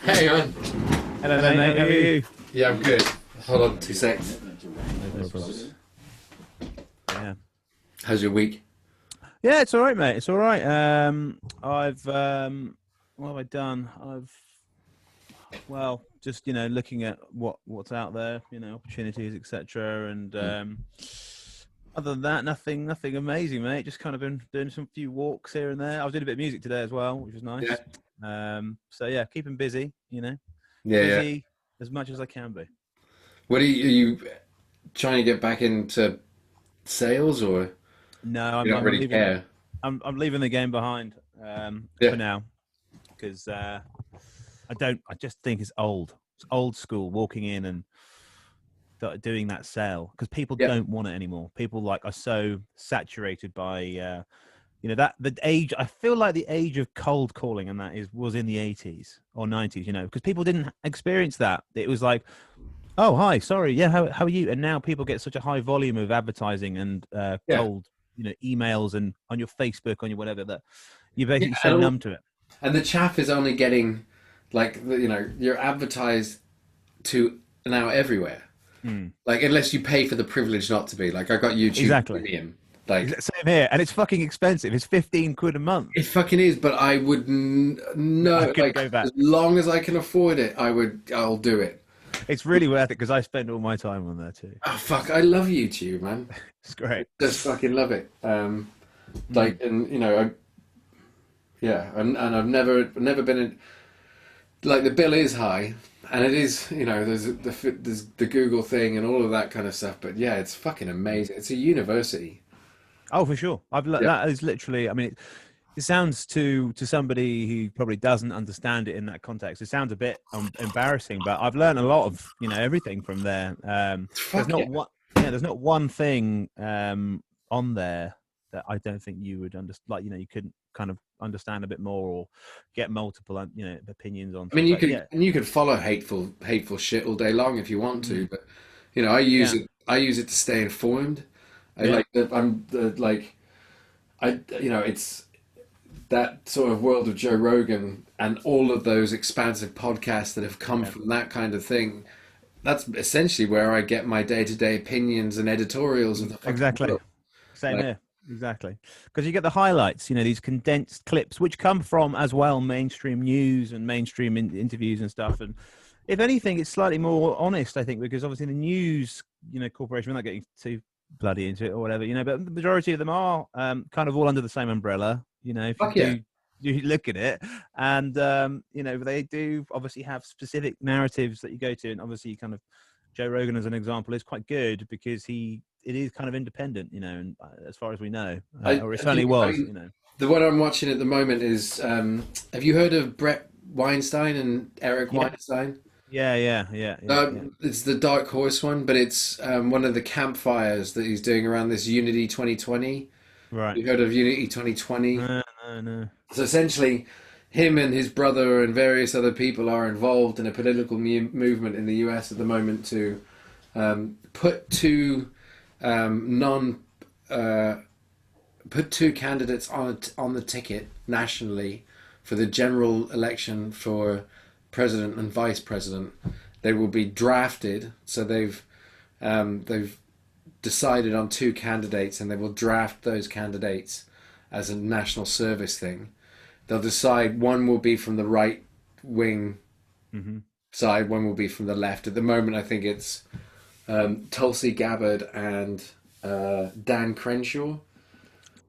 Hey man. Hello, mate. How are you? Yeah, I'm good. Hold on 2 seconds. No problems. Yeah. How's your week? Yeah, it's all right, mate. It's all right. I've what have I done? Just looking at what's out there, opportunities, etc. And other than that, nothing amazing, mate. Just kind of been doing some few walks here and there. I was doing a bit of music today as well, which was Yeah. nice. So yeah, keeping busy. Yeah, yeah. Busy as much as I can be. Are you trying to get back into sales or No, you don't I'm really leaving. care? I'm leaving the game behind for Yeah. now because I just think it's old. It's old school walking in and doing that sale because people Yeah. don't want it anymore. People are so saturated by that the age. I feel like the age of cold calling and that was in the 80s or 90s. Because people didn't experience that. It was like, oh, hi, sorry, yeah, how are you? And now people get such a high volume of advertising and Yeah. cold, emails and on your Facebook, on your whatever, that you're Yeah. basically so numb to it. And the chaff is only getting you're advertised to now everywhere. Mm. Like unless you pay for the privilege not to be. Like I got YouTube Exactly. Premium. Like Same here, and it's fucking expensive. It's 15 quid a month. it fucking is, but I would I no couldn't like go back. as long as I can afford it, I'll do it. It's really worth it because I spend all my time on there too. Oh fuck, I love YouTube, man. It's great. Just fucking love it. And and I've never been in. Like the bill is high, and it is there's the Google thing and all of that kind of stuff. But yeah, it's fucking amazing. It's a university. Oh, for sure. Yeah, That is literally. I mean, it sounds to somebody who probably doesn't understand it in that context. It sounds a bit embarrassing, but I've learned a lot of everything from there. There's fuck not yeah. one. Yeah, there's not one thing on there that I don't think you would understand. Like you couldn't kind of understand a bit more or get multiple opinions on I mean, things. Like yeah, you could follow hateful shit all day long if you want to, mm, but I use yeah, it. I use it to stay informed. I yeah, like that. Like I it's that sort of world of Joe Rogan and all of those expansive podcasts that have come yeah. from that kind of thing. That's essentially where I get my day-to-day opinions and editorials of the fucking Exactly. world. Same Like, here. Exactly. Because you get the highlights, these condensed clips, which come from as well mainstream news and mainstream interviews and stuff. And if anything, it's slightly more honest, I think, because obviously the news, corporation, we're not getting too bloody into it or whatever, but the majority of them are kind of all under the same umbrella, if you fuck yeah. do. You look at it, and they do obviously have specific narratives that you go to, and obviously, kind of Joe Rogan as an example is quite good because it is kind of independent, and as far as we know, or it certainly was, The one I'm watching at the moment is, have you heard of Brett Weinstein and Eric Yeah, Weinstein? yeah. It's the Dark Horse one, but it's one of the campfires that he's doing around this Unity 2020. Right. You heard of Unity 2020? No, no, no. So essentially, him and his brother and various other people are involved in a political movement in the US at the moment to put two non put two candidates on the ticket nationally for the general election for president and vice president. They will be drafted, so they've decided on two candidates, and they will draft those candidates as a national service thing. They'll decide one will be from the right wing Hmm. side, one will be from the left. At the moment, I think it's Tulsi Gabbard and Dan Crenshaw.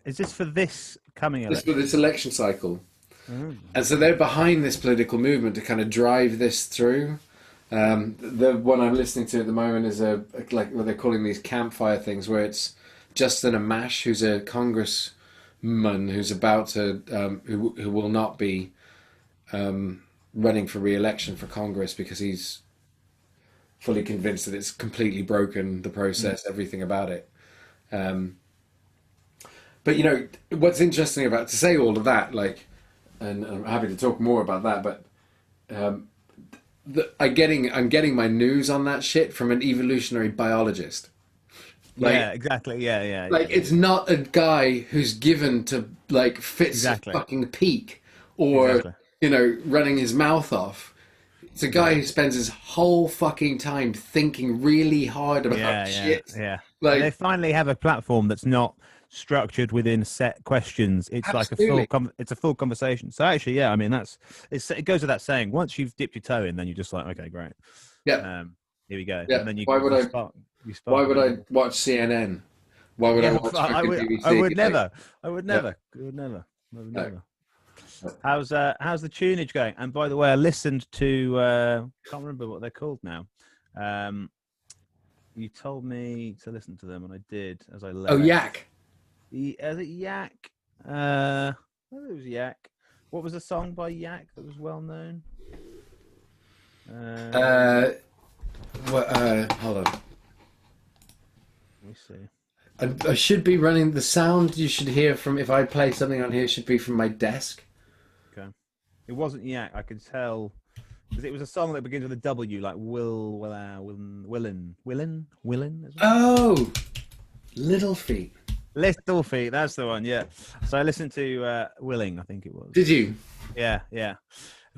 Is this for this coming This for election? this election cycle, Oh, and so they're behind this political movement to kind of drive this through. The one I'm listening to at the moment is like what they're calling these campfire things, where it's Justin Amash, who's a congressman who's about to who will not be running for re-election for Congress because he's fully convinced that it's completely broken the process, everything about it. But what's interesting about to say all of that, like, and I'm happy to talk more about that, but I'm getting my news on that shit from an evolutionary biologist. Like, yeah, exactly. like Yeah. it's not a guy who's given to like fits a Exactly. fucking peak or Exactly. running his mouth off. It's a guy who spends his whole fucking time thinking really hard about shit. Yeah. And they Like, finally have a platform that's not structured within set questions. It's like a absolutely. it's a full conversation. So actually, yeah, I mean it goes without saying. Once you've dipped your toe in, then you're just like, okay, great. Yeah, Um, here we go, yeah. and then Why would I? you Why spark a would bit I more. watch CNN? Why would I Yeah, watch I fucking would BBC? Like, I would yeah, never, I would no. never. How's the tunage going? And by the way, I listened to can't remember what they're called now. Um, you told me to listen to them, and I did as I Oh, left. Yak. Is it Yak? I think it was Yak. What was the song by Yak that was well known? Uh, hold on. Let me see. I should be running the sound you should hear from if I play something on here should be from my desk. Okay, it wasn't Yak. I could tell because it was a song that begins with a W, like Willin. Oh, Little Feet. Little Feet. That's the one. Yeah. So I listened to Willing. I think it was. Did you? Yeah.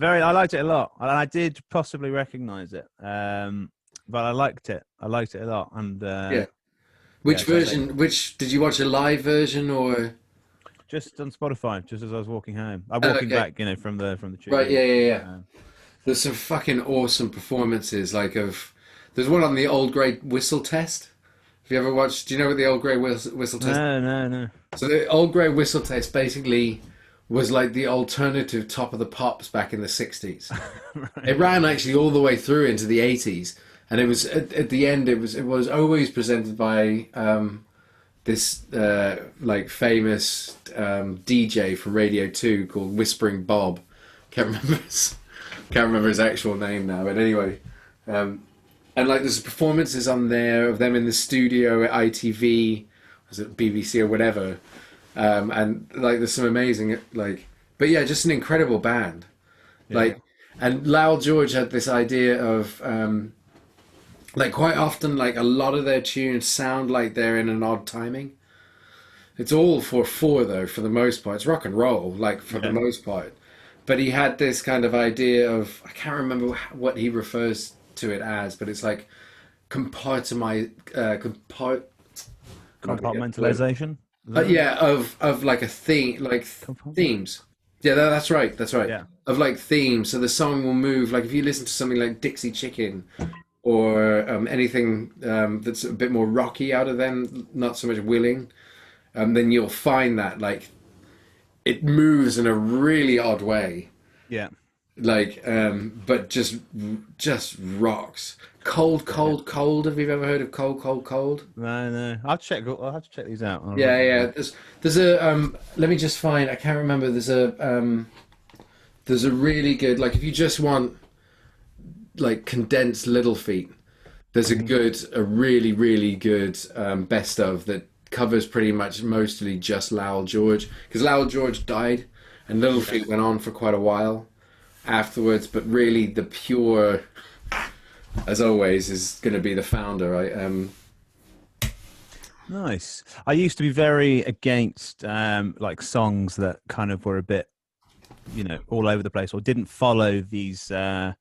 I liked it a lot, and I did possibly recognize it. But I liked it. I liked it a lot, and Yeah. Which so version? Which did you watch a live version or? just on Spotify, just as I was walking home. I'm Oh, walking okay. back, from the tube. Right. Yeah. Um, There's some fucking awesome performances. There's one on the Old Grey Whistle Test. Have you ever watched? Do you know what the Old Grey Whistle Test? no. So the Old Grey Whistle Test basically was like the alternative Top of the Pops back in the 60s. Right. It ran actually all the way through into the 80s, and it was at the end. It was always presented by this like famous DJ from Radio 2 called Whispering Bob. Can't remember his actual name now, but anyway. And like there's performances on there of them in the studio at ITV, was it BBC or whatever, and like there's some amazing but yeah, just an incredible band. Like, and Lowell George had this idea of like quite often like a lot of their tunes sound like they're in an odd timing. It's all 4/4 though for the most part. It's rock and roll like for the most part. But he had this kind of idea of I can't remember what he refers to it as, but it's like Compartmentalization. Yeah, of like a theme, like themes. Yeah, that's right. That's right. Yeah. Of like themes, so the song will move. Like if you listen to something like Dixie Chicken, or anything that's a bit more rocky out of them, not so much Willing, then you'll find that like it moves in a really odd way. Yeah. Like, but just rocks. Cold. Have you ever heard of Cold? No. I'll have to check these out. Yeah. There's a let me just find. I can't remember. There's a really good like if you just want like condensed Little Feet. There's a really really good best of that covers pretty much mostly just Lowell George because Lowell George died and Little Feet went on for quite a while afterwards, but really the pure, as always, is going to be the founder. Nice. I used to be very against like songs that kind of were a bit, all over the place or didn't follow these. I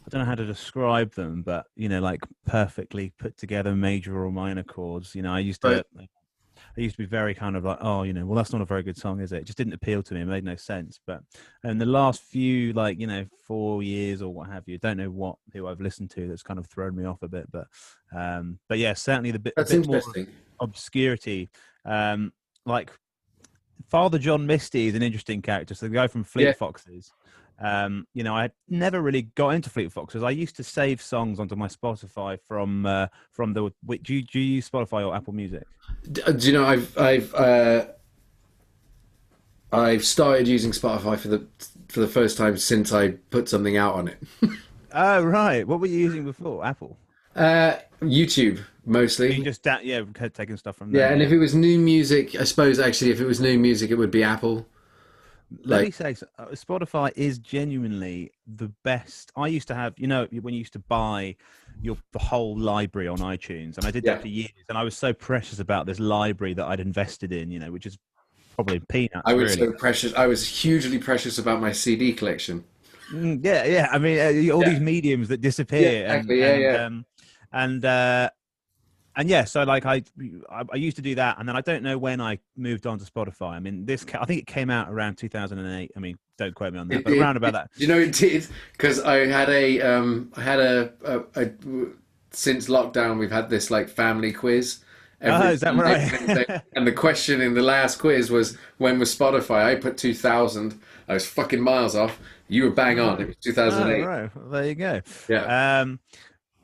don't know how to describe them, but like perfectly put together major or minor chords. I used to be very kind of like, oh, well, that's not a very good song, is it? It just didn't appeal to me. It made no sense. But in the last few, 4 years or what have you, don't know who I've listened to that's kind of thrown me off a bit. But yeah, certainly a bit more obscurity. Like Father John Misty is an interesting character. So the guy from Fleet Foxes. I had never really got into Fleet Foxes. I used to save songs onto my Spotify from the. Do you use Spotify or Apple Music? Do you know I've started using Spotify for the first time since I put something out on it. Oh right, what were you using before? Apple. YouTube mostly. You just taking stuff from there. Yeah, and if it was new music, I suppose actually if it was new music, it would be Apple. Let me say, Spotify is genuinely the best. I used to have, when you used to buy the whole library on iTunes, and I did that for years, and I was so precious about this library that I'd invested in, which is probably peanuts. I was hugely precious about my CD collection. Yeah, yeah. I mean, all Yeah, these mediums that yeah, disappear, exactly. Yeah, yeah. and and yeah. So like I used to do that, and then I don't know when I moved on to Spotify. I mean, I think it came out around 2008. I mean, don't quote me on that, It but did. around about that. You know, it did because I had a since lockdown we've had this like family quiz Oh, every is that Monday, Wednesday, right? and the question in the last quiz was when was Spotify? I put 2000. I was fucking miles off. You were bang on. It Oh, was oh, 2008. right. Well, there you go. Yeah, Um,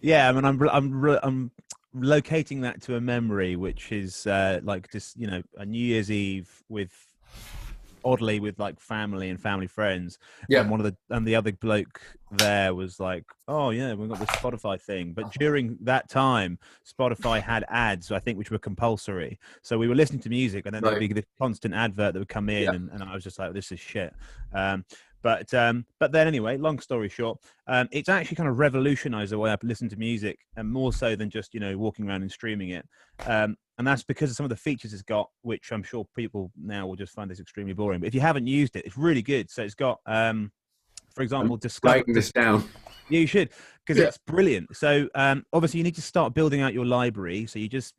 yeah, I mean, I'm locating that to a memory, which is like just a New Year's Eve with oddly with like family and family friends, and yeah, the other bloke there was like, oh yeah, we've got this Spotify thing, but during that time Spotify had ads, I think, which were compulsory, so we were listening to music and then there would right. be this constant advert that would come in, Yeah, and I was just like, this is shit. But then anyway, long story short, it's actually kind of revolutionized the way I listen to music, and more so than just walking around and streaming it. And that's because of some of the features it's got, which I'm sure people now will just find this extremely boring. But if you haven't used it, it's really good. So it's got, for I'm example, discover. writing this down. Yeah, you should, because Yeah, it's brilliant. So obviously, you need to start building out your library. So you just,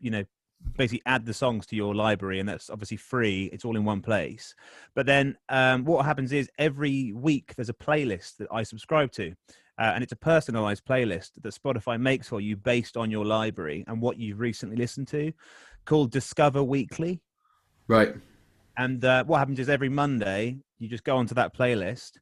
basically add the songs to your library, and that's obviously free. It's all in one place. But then what happens is every week there's a playlist that I subscribe to. And it's a personalized playlist that Spotify makes for you based on your library and what you've recently listened to, called Discover Weekly. right. And what happens is every Monday you just go onto that playlist,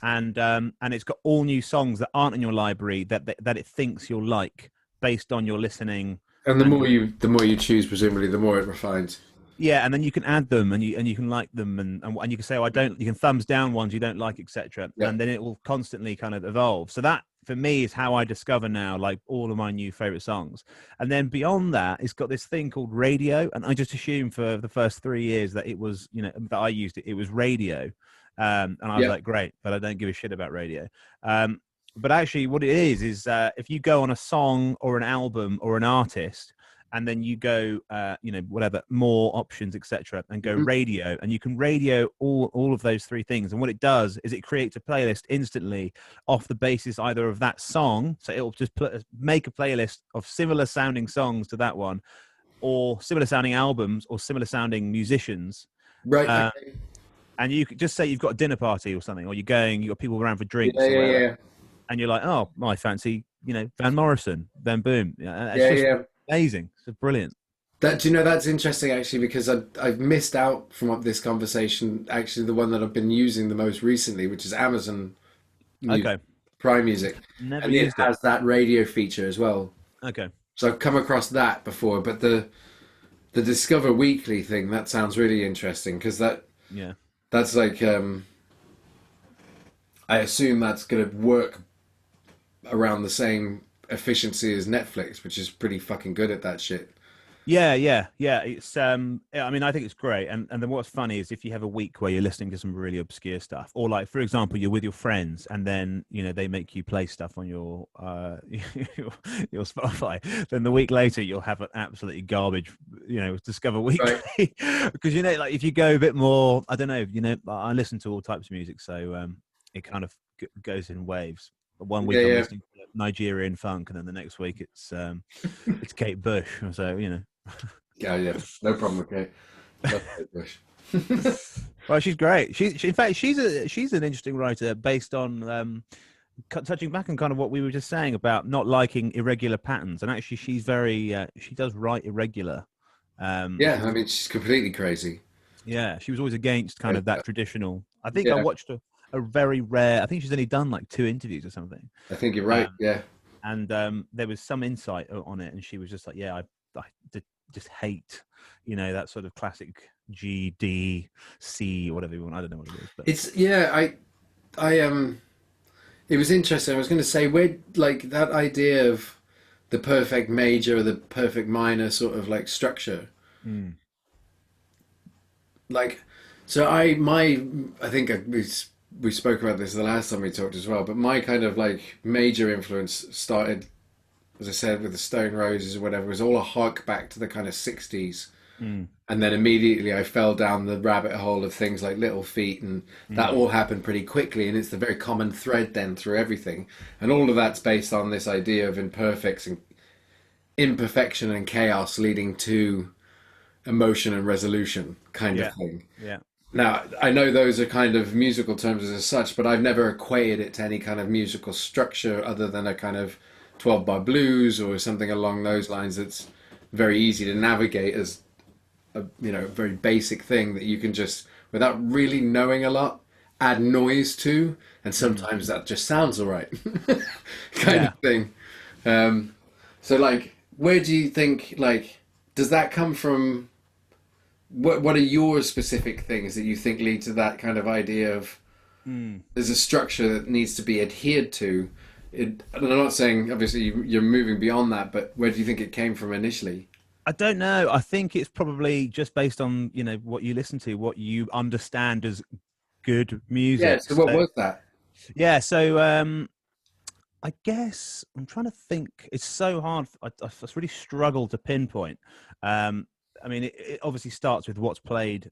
and it's got all new songs that aren't in your library that it thinks you'll like based on your listening. And And the more you choose, presumably, the more it refines. yeah, and then you can add them, and you can like them, and you can say, oh, I don't. You can thumbs down ones you don't like, etc. Yeah, And then it will constantly kind of evolve. So that for me is how I discover now like all of my new favorite songs. And then beyond that, it's got this thing called radio, and I just assumed for the first 3 years that it was that I used it. It was radio, and I was yeah, like, great, but I don't give a shit about radio. But actually, what it is if you go on a song or an album or an artist, and then you go whatever, more options, etc., and go mhm, radio, and you can radio all of those three things. And what it does is it creates a playlist instantly off the basis either of that song, so it'll just make a playlist of similar sounding songs to that one, or similar sounding albums, or similar sounding musicians. right. uh, Okay. and you could just say you've got a dinner party or something, or you've got people around for Yeah, drinks or yeah, whatever, yeah, and you're like, oh, I fancy Van Morrison. Then boom, it's yeah, just yeah. amazing. It's brilliant. That do you know that's interesting actually because I've missed out from this conversation. Actually, the one that I've been using the most recently, which is Amazon Music, Okay. Prime Music, Never and it used it. has that radio feature as well. Okay. So I've come across that before, but the Discover Weekly thing that sounds really interesting because Yeah. that's like I assume that's going to work around the same efficiency as Netflix, which is pretty fucking good at that shit. Yeah, yeah, yeah. It's I mean, I think it's great. And then what's funny is if you have a week where you're listening to some really obscure stuff, or like for example, you're with your friends and then they make you play stuff on your your Spotify, then the week later you'll have an absolutely garbage, Discover Right. Weekly. Because like if you go a bit more, I don't know, I listen to all types of music, so it kind of goes in waves. One Yeah, week I'm yeah. listening to Nigerian funk, and then the next week it's Kate Bush. So Yeah, yeah. No problem, okay. Love Kate Bush. well, she's great. In fact, she's an interesting writer based on touching back on kind of what we were just saying about not liking irregular patterns. And actually, she's very she does write irregular. Yeah, She's I mean, she's completely crazy. Yeah, she was always against kind of that traditional. I think I Yeah, watched a very rare. I think she's only done like 2 interviews or something. I think you're right. Um, Yeah. and there was some insight on it, and she was just like, yeah, just hate that sort of classic G D C, whatever you want. I don't know what it is, but It's yeah, I it was interesting. I was going to say where like that idea of the perfect major or the perfect minor sort of like structure. mm, Like so I think we spoke about this the last time we talked as well, but my kind of like major influence started, as I said, with the Stone Roses or whatever. It was all a hark back to the kind of 60s Mm. And then immediately I fell down the rabbit hole of things like Little Feat, and that Mm. all happened pretty quickly. And it's the very common thread then through everything. And all of that's based on this idea of imperfects and imperfection and chaos leading to emotion and resolution kind of Yeah. thing. Yeah. Now, I know those are kind of musical terms as such, but I've never equated it to any kind of musical structure other than a kind of 12 bar blues or something along those lines that's very easy to navigate as a very basic thing that you can just, without really knowing a lot, add noise to, and Mm. sometimes that just sounds all right, kind of Yeah. thing. So like, where do you think, like, does that come from? What are your specific things that you think lead to that kind of idea of Mm. there's a structure that needs to be adhered to? And I'm not saying obviously you're moving beyond that, but where do you think it came from initially? I don't know. I think it's probably just based on, what you listen to, what you understand as good Yeah. music. So what So was that? yeah, so I guess I'm trying to think. It's so hard. I really struggle to pinpoint. Um, I mean, it obviously starts with what's played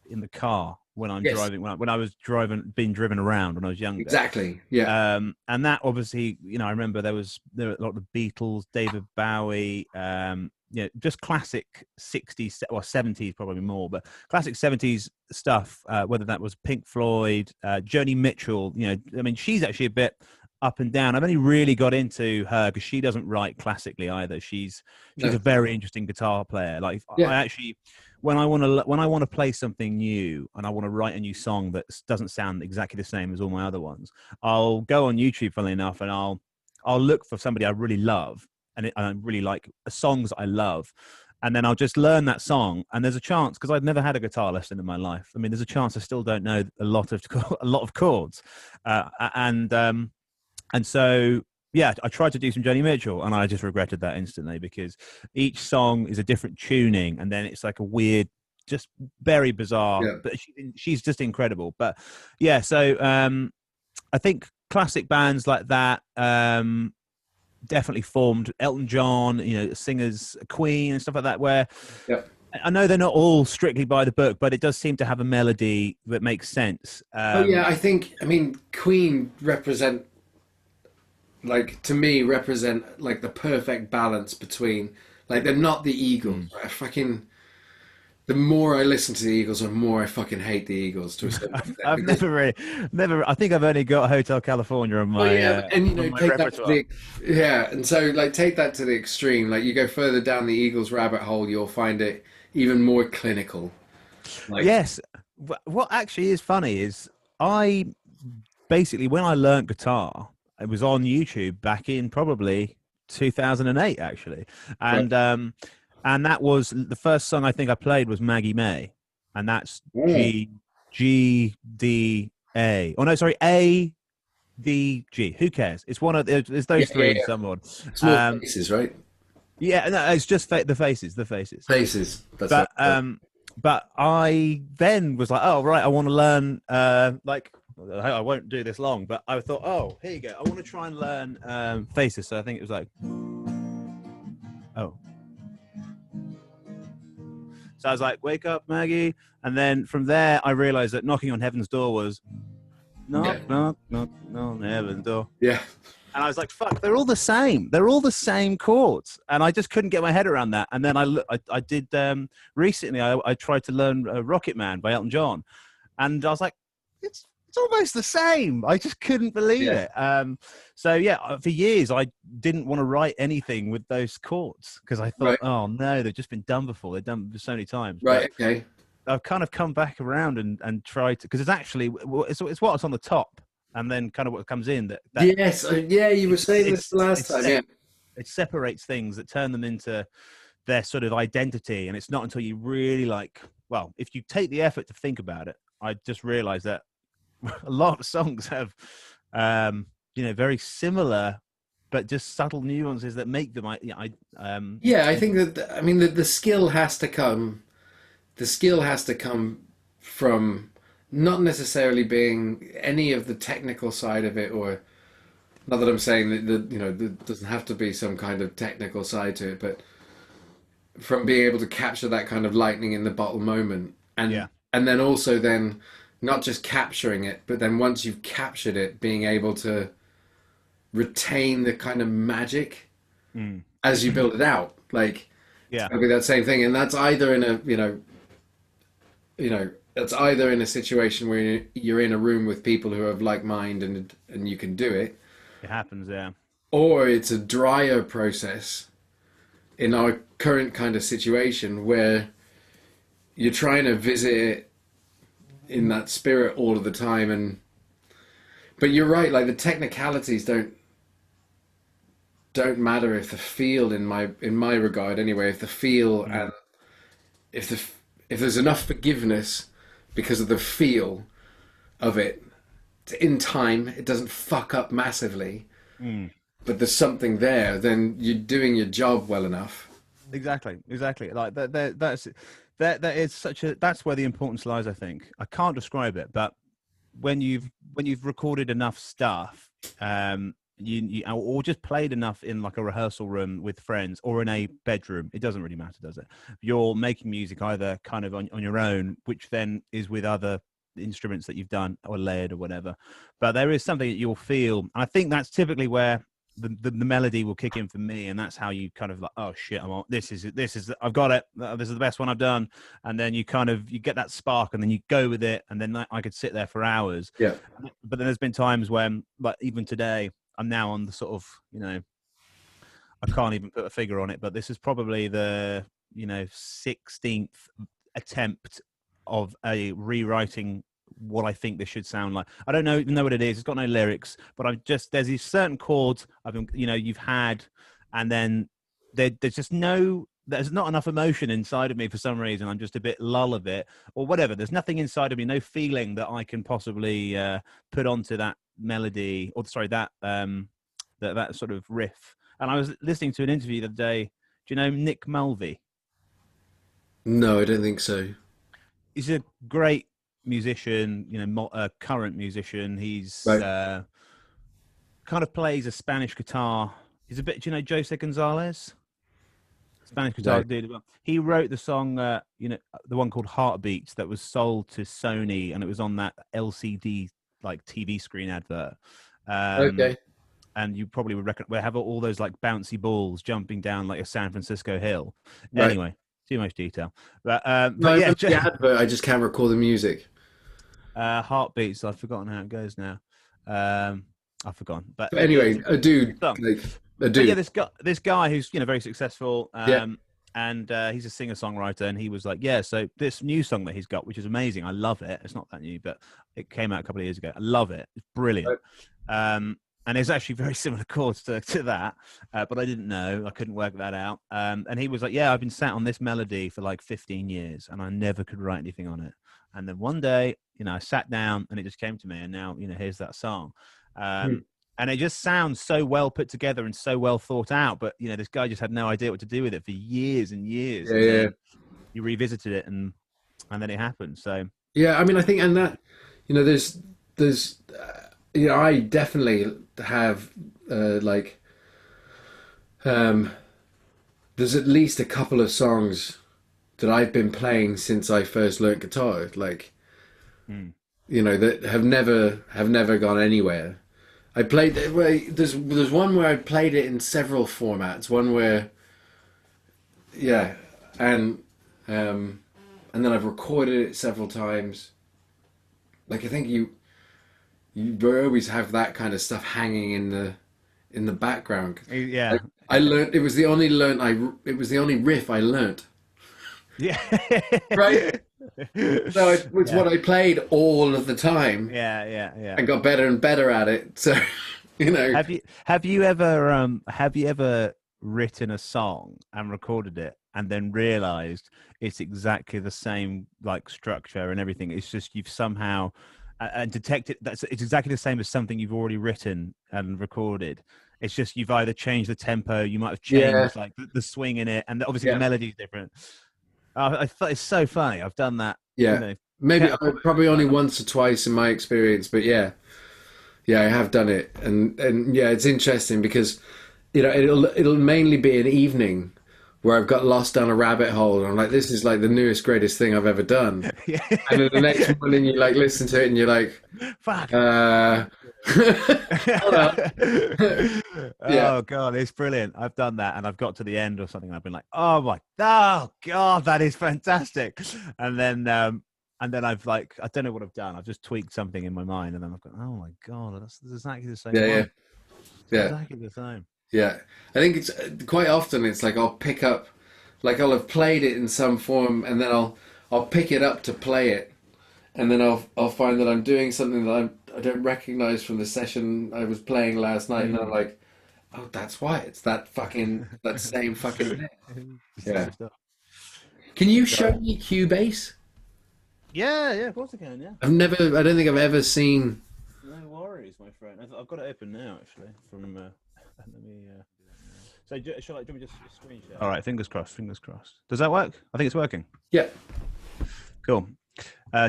in the car when I'm Yes. driving. When I was driving, being driven around when I was younger. Exactly. Yeah. And that obviously, I remember there were a lot of the Beatles, David Bowie, just classic 60s or 70s, probably more, but classic 70s stuff, whether that was Pink Floyd, Joni Mitchell, I mean, she's actually a bit up and down. I've only really got into her because she doesn't write classically either. She's No. a very interesting guitar player. Like Yeah. I actually, when I want to play something new and I want to write a new song that doesn't sound exactly the same as all my other ones, I'll go on YouTube, funnily enough, and I'll look for somebody I really love and I really like songs I love. And then I'll just learn that song. And there's a chance, because I've never had a guitar lesson in my life. I mean, there's a chance I still don't know a lot of chords, and so, yeah, I tried to do some Joni Mitchell, and I just regretted that instantly because each song is a different tuning, and then it's like a weird, just very bizarre. Yeah. But she's just incredible. But yeah, so I think classic bands like that definitely formed. Elton John, singers, Queen, and stuff like that. Where Yeah. I know they're not all strictly by the book, but it does seem to have a melody that makes sense. Oh yeah. I mean, Queen represent, like, to me, represent like the perfect balance between, like, they're not the Eagles. Mm. I fucking, the more I listen to the Eagles, the more I fucking hate the Eagles to a certain extent. I've Because, never really, never. I think I've only got Hotel California on well, yeah, and on my take that to repertoire. and so like take that to the extreme. Like you go further down the Eagles rabbit hole, you'll find it even more clinical. Like, Yes. What actually is funny is I basically, when I learned guitar, it was on YouTube back in probably 2008 actually, right. and that was the first song I think I played was Maggie May, and that's Mm. G D A. Oh no, sorry, A D G. Who cares? It's one of it's Yeah, those yeah, three. yeah. Someone. Small Um, faces, right? yeah, no, it's just the faces, the faces. Faces. That's But right. I then was like, oh right, I want to learn. Like I won't do this long, but I thought, oh, here you go. I want to try and learn faces. So I think it was like, oh. So I was like, wake up, Maggie. And then from there, I realized that knocking on heaven's door was knock, Yeah. knock, knock, knock on heaven's door. Yeah. And I was like, fuck, they're all the same. They're all the same chords. And I just couldn't get my head around that. And then I did, recently, I tried to learn Rocket Man by Elton John. And I was like, it's almost the same. I just couldn't believe Yeah. it. So yeah, for years, I didn't want to write anything with those chords because I thought, Right. oh no, they've just been done before. They've done so many times. But Right. Okay. I've kind of come back around and tried to, because it's actually, it's what's on the top. And then kind of what comes in that Yes. Yeah. You were saying this it's the last time. Yeah. it separates things that turn them into their sort of identity. And it's not until you really well, if you take the effort to think about it, I just realized that a lot of songs have, very similar, but just subtle nuances that make them. Yeah. I think that I mean the skill has to come. The skill has to come from not necessarily being any of the technical side of it, or not that I'm saying that there doesn't have to be some kind of technical side to it, but from being able to capture that kind of lightning in the bottle moment, Yeah. and then also then not just capturing it, but then once you've captured it, being able to retain the kind of magic Mm. as you build it out. Like it's Yeah. got to be that same thing, and that's either in a that's either in a situation where you're in a room with people who have like mind and you can do it, It happens. Yeah. or it's a drier process in our current kind of situation where you're trying to visit it in that spirit all of the time. And but you're right, like the technicalities don't matter if the feel, in my regard anyway, if the feel Mm. and if the if there's enough forgiveness because of the feel of it in time, it doesn't fuck up massively, Mm. but there's something there, then you're doing your job well enough. Exactly, exactly. Like that is such a that's where the importance lies. I think I can't describe it, but when you've recorded enough stuff, you or just played enough in like a rehearsal room with friends or in a bedroom, it doesn't really matter, does it? You're making music either kind of on your own, which then is with other instruments that you've done or layered or whatever. But there is something that you'll feel, and I think that's typically where the melody will kick in for me, and that's how you kind of like, oh shit, I'm on, this is I've got it, this is the best one I've done. And then you kind of you get that spark and then you go with it, and then I could sit there for hours. Yeah. But then there's been times when, like even today, I'm now on the sort of, I can't even put a figure on it, but this is probably the 16th attempt of a rewriting what I think this should sound like. I don't know what it is. It's got no lyrics, but I'm just there's these certain chords I've been, you've had, and then there's not enough emotion inside of me for some reason. I'm just a bit lull of it or whatever. There's nothing inside of me, no feeling that I can possibly put onto that melody or sorry that sort of riff. And I was listening to an interview the other day. Do you know Nick Mulvey? No, I don't think so. He's a great musician, current musician. He's Right. kind of plays a Spanish guitar. He's a bit, do you know Jose Gonzalez? Spanish guitar No. dude. He wrote the song, the one called Heartbeats that was sold to Sony, and it was on that LCD like TV screen advert. Okay. And you probably would reckon we have all those like bouncy balls jumping down like a San Francisco hill. Right. Anyway, too much detail, No, but I yeah, remember the advert. I just can't recall the music. Heartbeats. I've forgotten how it goes now. I've forgotten, but But it's anyway, a a dude, song. like a But yeah, dude. this guy who's very successful, Yeah. and he's a singer songwriter, and he was like, yeah, so this new song that he's got, which is amazing, I love it. It's not that new, but it came out a couple of years ago. I love it. It's brilliant. Right. And it's actually very similar chords to that, but I didn't know. I couldn't work that out. And he was like, yeah, I've been sat on this melody for like 15 years, and I never could write anything on it. And then one day, I sat down, and it just came to me, and now, here's that song. Hmm. And it just sounds so well put together and so well thought out. But this guy just had no idea what to do with it for years and years, Yeah, and yeah, then you revisited it, and then it happened. So yeah. I mean, I think, and that, there's, I definitely have, like, um, there's at least a couple of songs that I've been playing since I first learnt guitar, like, mm, that have never gone anywhere. I played. Well, there's one where I played it in several formats. One where, yeah, and um, and then I've recorded it several times. Like I think you always have that kind of stuff hanging in the background. yeah, Like I learned it was the only riff I learnt. yeah, Right. So it was yeah, what I played all of the time yeah. and got better and better at it. So, you know, Have you ever written a song and recorded it and then realized it's exactly the same like structure and everything? It's just you've somehow and detected that it's exactly the same as something you've already written and recorded. It's just you've either changed the tempo, you might have yeah, changed like the swing in it, and obviously the yeah, melody's different. I thought it's so funny. I've done that, yeah. Maybe probably only quite once or twice in my experience, but yeah, yeah, I have done it, and yeah, it's interesting because it'll mainly be an evening where I've got lost down a rabbit hole, and I'm like, this is like the newest, greatest thing I've ever done. Yeah. And then the next morning, you like listen to it, and you're like, Fuck. uh, hold up, yeah, Oh god, it's brilliant. I've done that, and I've got to the end or something, and I've been like, oh god, that is fantastic. And then I've like, I don't know what I've done. I've just tweaked something in my mind, and then I've gone, oh my god, that's exactly the same yeah, one. It's yeah. exactly the same. Yeah, I think it's quite often it's like I'll pick up, like I'll have played it in some form, and then I'll pick it up to play it, and then I'll find that I'm doing something that I don't recognize from the session I was playing last night, and then I'm like, oh, that's why it's that same fucking bit. Yeah. Same stuff. Can you show me Cubase? Yeah, of course I can. Yeah. I don't think I've ever seen. No worries, my friend. I've got it open now, actually. From let me. So, shall I? Do we just screen share? All right. Fingers crossed. Fingers crossed. Does that work? I think it's working. Yeah, Cool.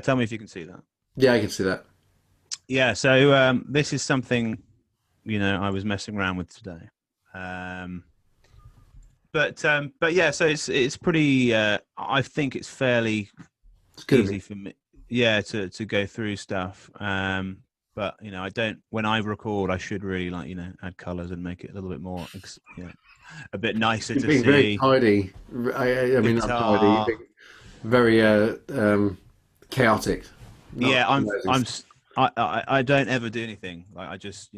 Tell me if you can see that. yeah, I can see that. Yeah. So this is something, I was messing around with today. But yeah. So it's pretty. I think it's fairly It's good. easy for me. Yeah, to go through stuff. But I don't. When I record, I should really add colors and make it a little bit more, a bit nicer You're to being see. very tidy. I mean, not Guitar. tidy. You're being very chaotic. Not Yeah, organizing. I don't ever do anything. Like I just,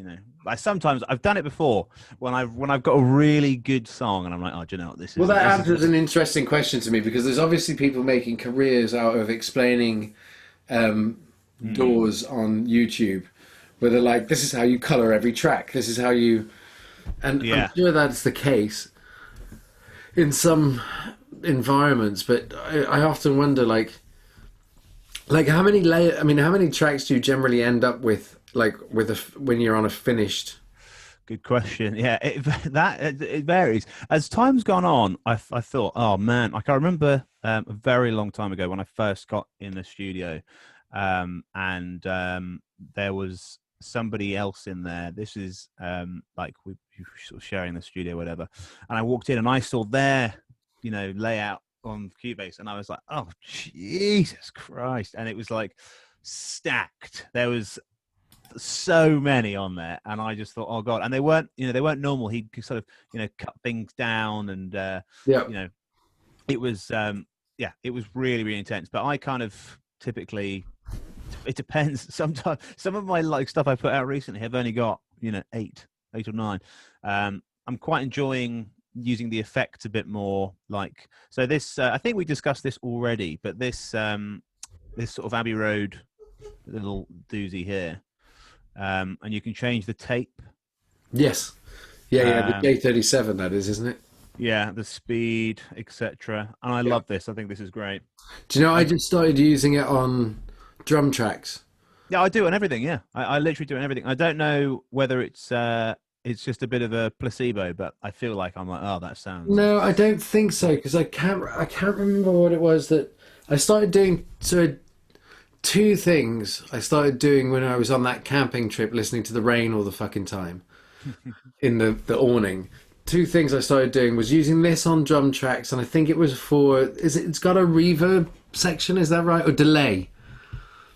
sometimes I've done it before when I've got a really good song and I'm like, oh, do you know what this is? Well, that This answers an interesting question to me because there's obviously people making careers out of explaining doors on YouTube, where they're like, "This is how you color every track. This is how you," and Yeah. I'm sure that's the case in some environments. But I often wonder, like how many layer? I mean, how many tracks do you generally end up with, like when you're on a finished? Good question. Yeah, it varies. As time's gone on, I thought, oh man, like I remember a very long time ago when I first got in the studio, and there was somebody else in there. This is like we were sort of sharing the studio, whatever. And I walked in and I saw their, layout on Cubase, and I was like, oh Jesus Christ! And it was like stacked. There was so many on there, and I just thought, oh god. And they weren't normal. He sort of cut things down, and Yeah, it was it was really, really intense. But I kind of typically, it depends. Sometimes some of my stuff I put out recently have only got eight or nine. I'm quite enjoying using the effects a bit more. So this I think we discussed this already, but this sort of Abbey Road little doozy here. And you can change the tape. yes, yeah. The J37, that is, isn't it? Yeah, the speed, etc. And I love this. I think this is great. Do you know, I just started using it on drum tracks. Yeah, I do it on everything. Yeah, I literally do it on everything. I don't know whether it's just a bit of a placebo, but I feel like I'm like, oh, that sounds. No, I don't think so because I can't remember what it was that I started doing. So two things I started doing when I was on that camping trip, listening to the rain all the fucking time in the awning. Two things I started doing was using this on drum tracks, and I think it was it's got a reverb section, is that right? Or delay.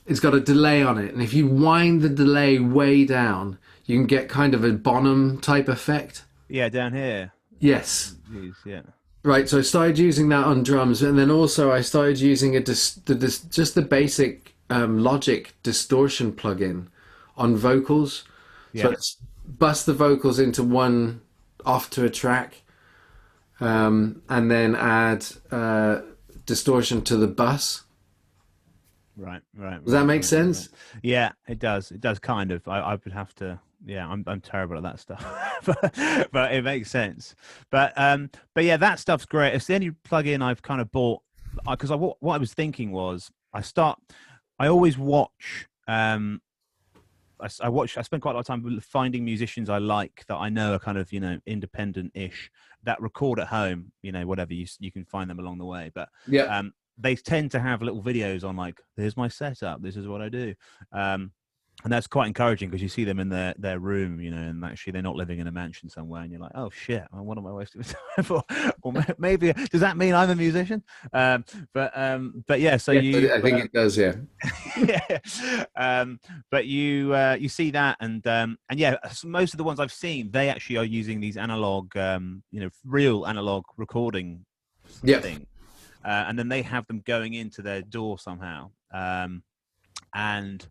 It's got a delay on it, and if you wind the delay way down, you can get kind of a Bonham type effect. Yeah, down here. Yes. Jeez, yeah. Right, so I started using that on drums, and then also I started using just the basic Logic distortion plugin on vocals. So Yeah. it's bust the vocals into one off to a track, and then add distortion to the bus. Right. Does that make sense? Yeah, it does. It does kind of. I would have to. Yeah, I'm terrible at that stuff, but it makes sense. But yeah, that stuff's great. It's the only plugin I've kind of bought because what I was thinking was I always watch. I spend quite a lot of time finding musicians I like that I know are kind of independent-ish that record at home. Whatever you can find them along the way, but Yeah. they tend to have little videos on here's my setup, this is what I do. And that's quite encouraging because you see them in their room, you know, and actually they're not living in a mansion somewhere, and you're like, oh shit, what am I wasting my time for? Or maybe does that mean I'm a musician? Um, but yeah, so Yes, you I think it does. Yeah. yeah. But you see that, and yeah, most of the ones I've seen, they actually are using these analog, real analog recording Yeah. thing, and then they have them going into their door somehow, and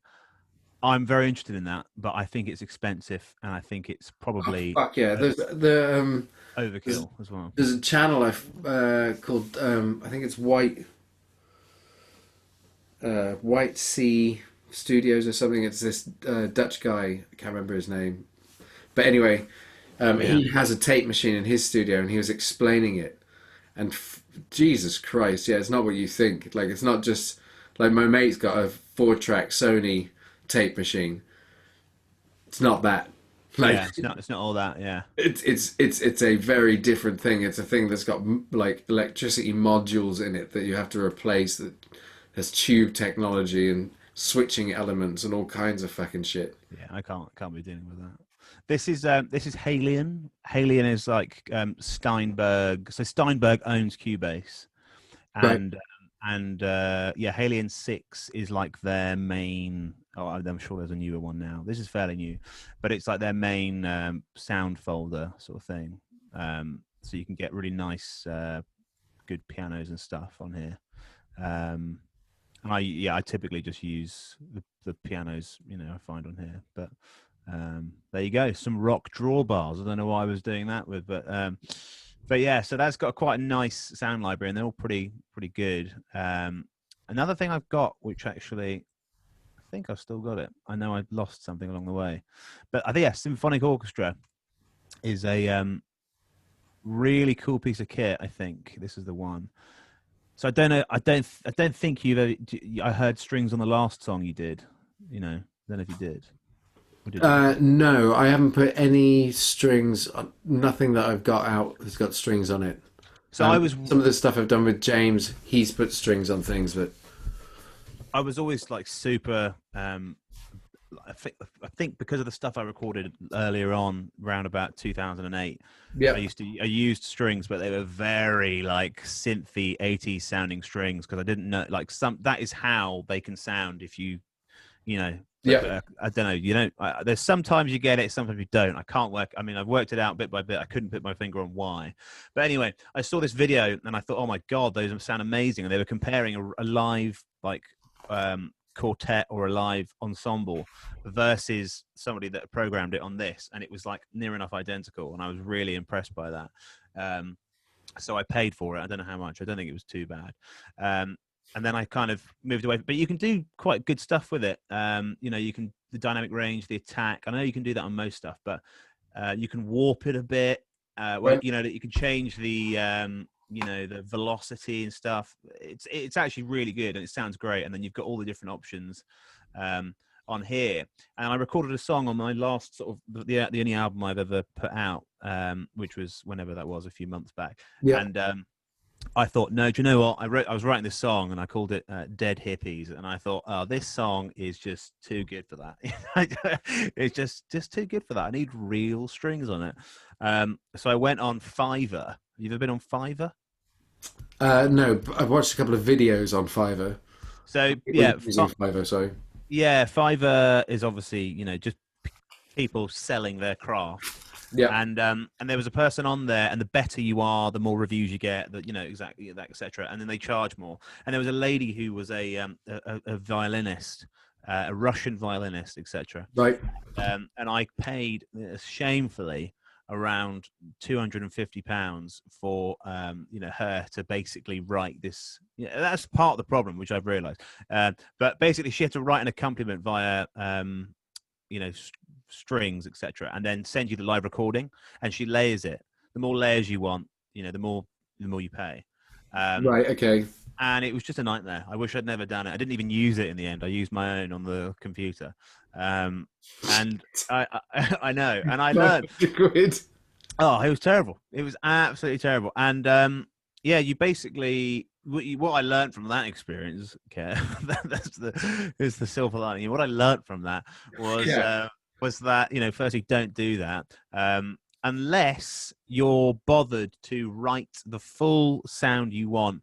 I'm very interested in that, but I think it's expensive, and I think it's Oh, probably fuck yeah. There's overkill as well. there's a channel I've called I think it's White Sea Studios or something. It's this Dutch guy. I can't remember his name. But anyway, Yeah, he has a tape machine in his studio, and he was explaining it. And Jesus Christ, yeah, it's not what you think. Like, it's not just like my mate's got a 4-track Sony tape machine. It's not that. Like, yeah, it's not all that. Yeah, it's a very different thing. It's a thing that's got like electricity modules in it that you have to replace. That has tube technology and switching elements and all kinds of fucking shit. yeah, I can't be dealing with that. This is Halion. Halion is like Steinberg. So Steinberg owns Cubase, Right. and yeah, Halion 6 is like their main. Oh, I'm sure there's a newer one now. This is fairly new, but it's like their main sound folder sort of thing. So you can get really nice, good pianos and stuff on here. Um, and I typically just use the pianos, I find on here. But there you go, some rock drawbars. I don't know why I was doing that with, but yeah, so that's got quite a nice sound library, and they're all pretty good. Another thing I've got, which actually I think I've still got it. I know I lost something along the way, but I think yeah, symphonic orchestra is a really cool piece of kit. I think this is the one. So I don't know. I don't think you've ever. I heard strings on the last song you did. I don't know if you did. Or did you? No, I haven't put any strings. Nothing that I've got out has got strings on it. So I was Some of the stuff I've done with James, he's put strings on things, but I was always like super. I think because of the stuff I recorded earlier on, around about 2008, yeah, I used strings, but they were very like synthy 80s sounding strings because I didn't know like that is how they can sound if you know. But yeah, I don't know. There's sometimes you get it, sometimes you don't. I can't work. I mean, I've worked it out bit by bit. I couldn't put my finger on why. But anyway, I saw this video and I thought, oh my god, those sound amazing. And they were comparing a live like quartet or a live ensemble versus somebody that programmed it on this, and it was like near enough identical. And I was really impressed by that. So I paid for it. I don't know how much. I don't think it was too bad. And then I kind of moved away. But you can do quite good stuff with it. You can the dynamic range, the attack. I know you can do that on most stuff, but you can warp it a bit. right. That you can change the velocity and stuff. It's actually really good and it sounds great. And then you've got all the different options on here. And I recorded a song on my last sort of the only album I've ever put out, which was whenever that was, a few months back. Yeah, And I thought, no, do you know what? I was writing this song and I called it Dead Hippies. And I thought, oh, this song is just too good for that. It's just too good for that. I need real strings on it. So I went on Fiverr. You ever been on Fiverr? no, I've watched a couple of videos on Fiverr. So People yeah, using Fiverr, sorry. yeah, Fiverr is obviously, just people selling their craft. Yeah, And there was a person on there, and the better you are, the more reviews you get, that exactly that, etc. And then they charge more. And there was a lady who was a violinist, a Russian violinist, etc. right, And I paid shamefully around £250 for her to basically write this. That's part of the problem, which I've realised. But basically, she had to write an accompaniment via strings, etc., and then send you the live recording, and she layers it. The more layers you want, the more you pay. right. Okay. And it was just a nightmare. I wish I'd never done it. I didn't even use it in the end. I used my own on the computer, and I know, and I learned. Quid. Oh, it was terrible. It was absolutely terrible. And yeah, you basically what I learned from that experience, okay, is the silver lining. What I learned from that Yeah. was that, firstly, don't do that unless you're bothered to write the full sound you want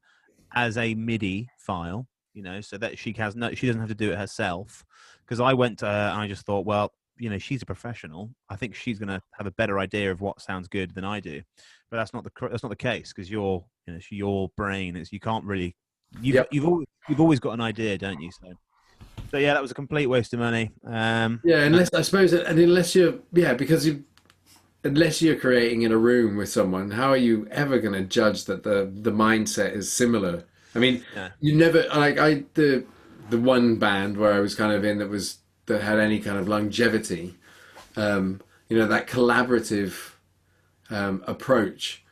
as a MIDI file, so that she doesn't have to do it herself. Because I went to her and I just thought, well, she's a professional. I think she's going to have a better idea of what sounds good than I do. But that's not the case, because it's your brain. You can't really Yep. you've always got an idea, don't you? So yeah, that was a complete waste of money. Yeah, unless I suppose, and unless unless you're creating in a room with someone, how are you ever going to judge that the mindset is similar? I mean, Yeah, you never the one band where I was kind of in that had any kind of longevity. That collaborative approach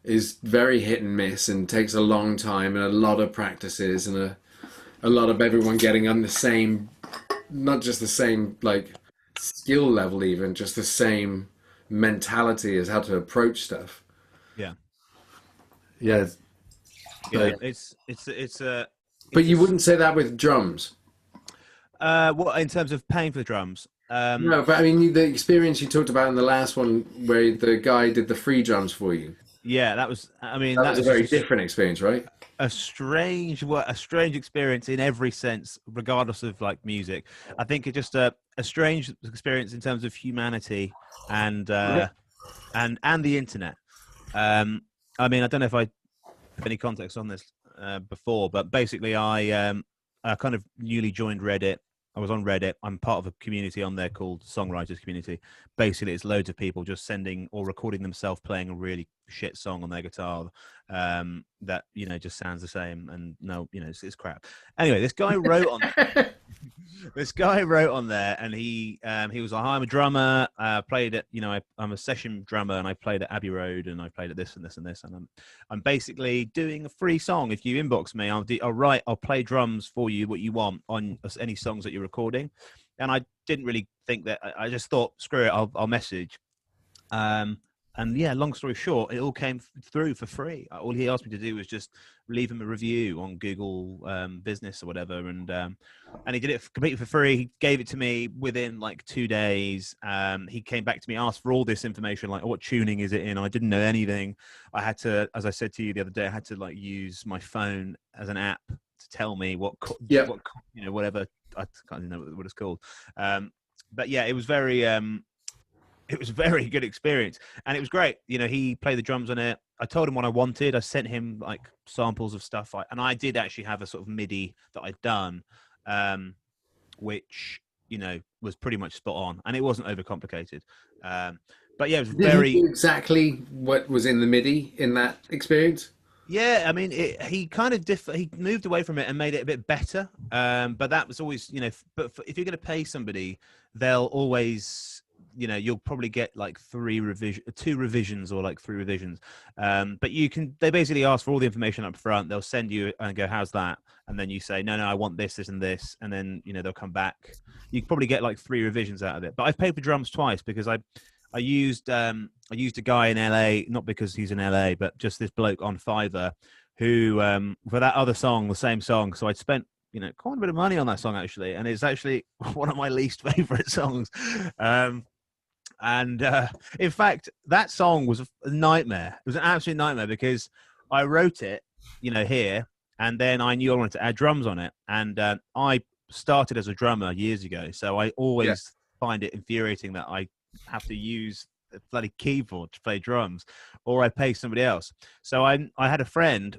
is very hit and miss and takes a long time and a lot of practices and a lot of everyone getting on the same, not just the same like skill level, even just the same mentality as how to approach stuff. yeah, Yeah, yeah. but It's a you wouldn't say that with drums. what in terms of paying for the drums. No, but I mean the experience you talked about in the last one where the guy did the free drums for you. Yeah, that was. I mean, That that was a was very just different experience, right? a strange experience in every sense, regardless of like music. I think it's just a strange experience in terms of humanity and and the internet. Um, I mean, I don't know if I have any context on this before, but basically, I kind of newly joined Reddit. I was on Reddit. I'm part of a community on there called Songwriters Community. Basically, it's loads of people just sending or recording themselves playing a really shit song on their guitar that just sounds the same, and no, it's crap. Anyway, this guy wrote on there, and he was like, "I'm a drummer. Played at I'm a session drummer, and I played at Abbey Road, and I played at this and this and this, and I'm basically doing a free song. If you inbox me, I'll play drums for you, what you want on any songs that you're recording." And I didn't really think that. I just thought, screw it, I'll message. And yeah, long story short, it all came through for free. All he asked me to do was just leave him a review on Google Business or whatever, and he did it completely for free. He gave it to me within like 2 days. He came back to me, asked for all this information, like what tuning is it in? I didn't know anything. I had to, as I said to you the other day, I had to like use my phone as an app to tell me Yeah. whatever. I can't even know what it's called. But yeah, it was it was a very good experience, and it was great. He played the drums on it. I told him what I wanted. I sent him like samples of stuff, and I did actually have a sort of MIDI that I'd done, which was pretty much spot on, and it wasn't overcomplicated. But yeah, it was Did he very. do exactly what was in the MIDI in that experience? Yeah, I mean, he kind of he moved away from it and made it a bit better. But that was always, if you're going to pay somebody, they'll always, you'll probably get like two revisions or like three revisions. But they basically ask for all the information up front. They'll send you and go, how's that? And then you say, no, I want this, this, and this. And then, they'll come back. You can probably get like three revisions out of it. But I've paid for drums twice because I used a guy in LA, not because he's in LA, but just this bloke on Fiverr who for that other song, the same song. So I'd spent quite a bit of money on that song actually, and it's actually one of my least favorite songs. And in fact, that song was a nightmare. It was an absolute nightmare because I wrote it, here, and then I knew I wanted to add drums on it, and I started as a drummer years ago, so I always find it infuriating that I have to use a bloody keyboard to play drums, or I pay somebody else. So I had a friend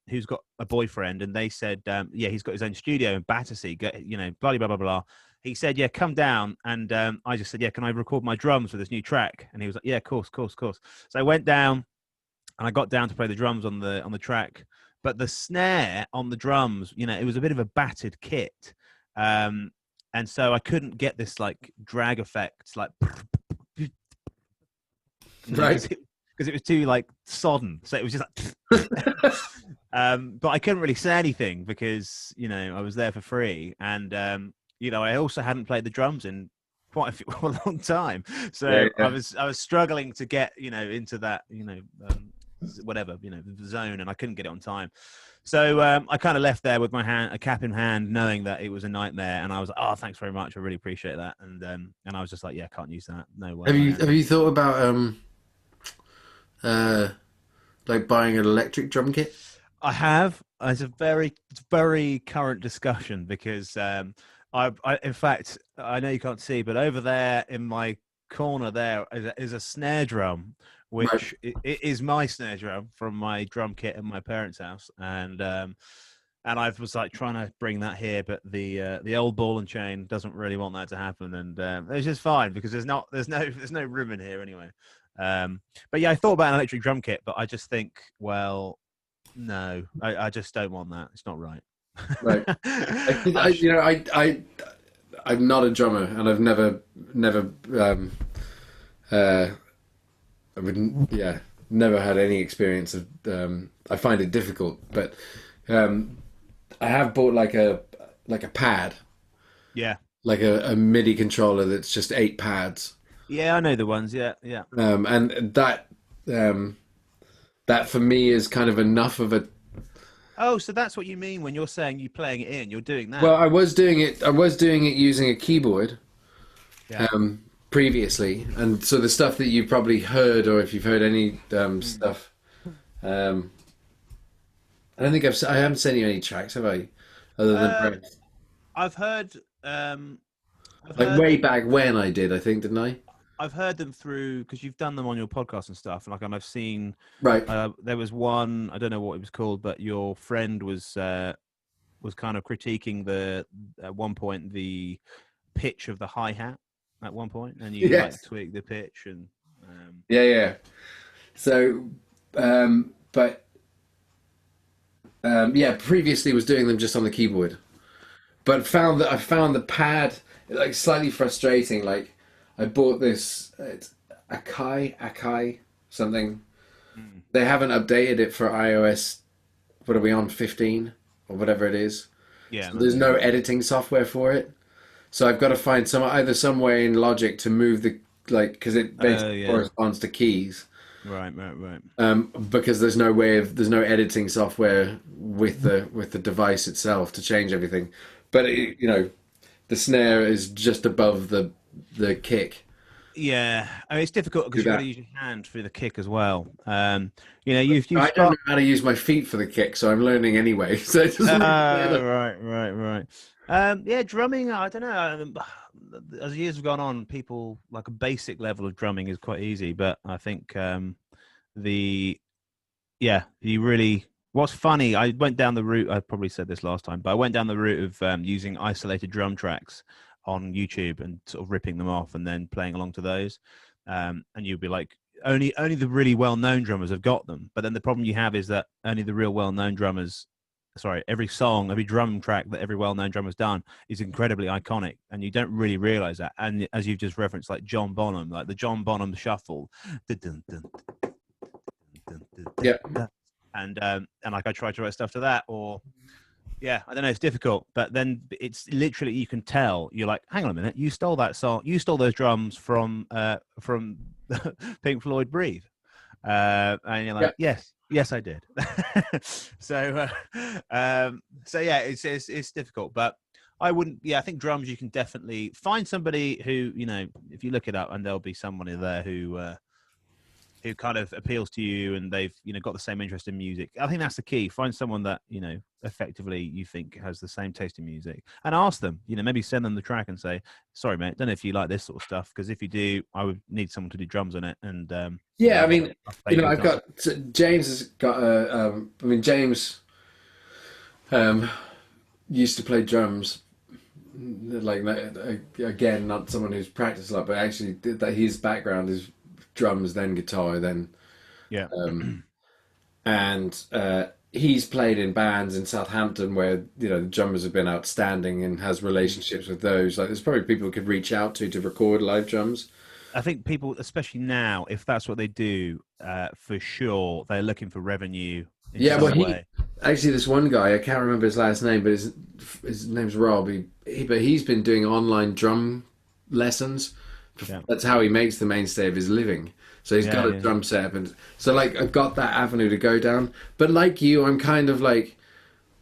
who's got a boyfriend, and they said, he's got his own studio in Battersea, blah blah blah blah. He said, yeah, come down, and I just said, yeah, can I record my drums for this new track? And he was like, yeah, of course. So I went down, and I got down to play the drums on the track, but the snare on the drums, it was a bit of a battered kit. And so I couldn't get this like drag effect, like Right. because it was too like sodden. So it was just like, but I couldn't really say anything because I was there for free, and I also hadn't played the drums in quite a long time, so Yeah. I was struggling to get into that whatever, zone, and I couldn't get it on time. So I kind of left there with a cap in hand, knowing that it was a nightmare. And I was like, "Oh, thanks very much. I really appreciate that." And I was just like, "Yeah, can't use that. No way." Have you thought about uh like buying an electric drum kit? I have. It's a very current discussion because in fact, I know you can't see, but over there in my corner there is a snare drum, Right. which it is my snare drum from my drum kit in my parents' house, and I was like trying to bring that here, but the old ball and chain doesn't really want that to happen, and it's just fine because there's no room in here anyway. But yeah, I thought about an electric drum kit, but I just think, well, no, I just don't want that. It's not right. Right. I'm not a drummer, and I've never, uh, I wouldn't, yeah, never had any experience of. I find it difficult, but um, I have bought like a pad, Yeah. like a MIDI controller that's just 8 pads, Yeah, I know the ones. Yeah, yeah. and um, that for me is kind of enough of a. Oh, so that's what you mean when you're saying you playing it in. You're doing Well, that. I was doing it. I was doing it using a keyboard, Yeah. previously, and so the stuff that you probably heard, or if you've heard any Mm. stuff, um, I don't think I haven't sent you any tracks, have I? Other than Uh, Brent. I've heard. I've Like heard way them. back when I did, I think, didn't I? I've heard them through because you've done them on your podcast and stuff. And I've seen. Right. There was one. I don't know what it was called, but your friend was kind of critiquing the at one point the pitch of the hi hat at one point, and you like Yes. tweak the pitch and. Yeah, yeah. So, but yeah, previously was doing them just on the keyboard, but I found the pad like slightly frustrating. Like I bought this it's Akai something. Mm. They haven't updated it for iOS. What are we on 15 or whatever it is? Yeah, So there's maybe. no editing software for it. So I've got to find some way in Logic to move the like because it Oh, basically yeah. corresponds to keys. Right, right, right. Because there's no editing software with the device itself to change everything. But the snare is just above the kick. Yeah, I mean, it's difficult Do because you've got to that. use your hand for the kick as well. You've I don't know spot. how to use my feet for the kick, so I'm learning anyway. So it doesn't really matter. Right, right, right. Yeah, drumming. I don't know. As years have gone on, people like a basic level of drumming is quite easy, but I think the yeah, you really. What's funny, I went down the route. I probably said this last time, but I went down the route of using isolated drum tracks on YouTube and sort of ripping them off and then playing along to those. And you'd be like, only the really well known drummers have got them. But then the problem you have is that only the real well known drummers. Sorry, every song, every drum track that every well known drummer's done is incredibly iconic, and you don't really realize that. And as you've just referenced, like John Bonham, like the John Bonham shuffle, dun, dun, dun, dun, dun, Yeah, dun. And like I try to write stuff to that, or yeah, I don't know, it's difficult, but then it's literally you can tell you're like, hang on a minute, you stole that song, you stole those drums from Pink Floyd Breathe, and you're yeah. like, yes, I did. so so yeah, it's difficult, but I wouldn't. Yeah, I think drums you can definitely find somebody who if you look it up, and there'll be someone in there who kind of appeals to you and they've got the same interest in music. I think that's the key. Find someone that effectively you think has the same taste in music, and ask them, maybe send them the track and say, sorry mate, don't know if you like this sort of stuff, because if you do, I would need someone to do drums on it, and Yeah, I I'll mean, play for I've example. got James has got a. I mean, James um, used to play drums. Like again, not someone who's practiced a lot, but actually that his background is drums, then guitar, then Yeah. um, and he's played in bands in Southampton where the drummers have been outstanding and has relationships with those. Like, there's probably people who could reach out to record live drums. I think people, especially now, if that's what they do, for sure, they're looking for revenue in Yeah, well, some way. this one guy, I can't remember his last name, but his name's Rob. But he's been doing online drum lessons Yeah. That's how he makes the mainstay of his living. So he's got a Yeah. drum set, and so like I've got that avenue to go down. But like you, I'm kind of like,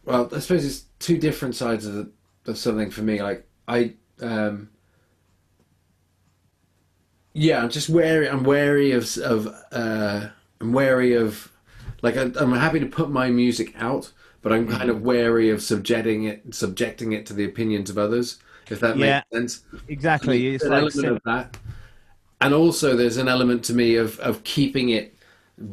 well, I suppose it's two different sides of something for me. Like yeah, I'm just wary. I'm wary I'm wary of, like I'm happy to put my music out, but I'm kind of wary of subjecting it to the opinions of others. If that makes Yeah, sense. So there's exactly. It's an like element of that, and also there's an element to me of keeping it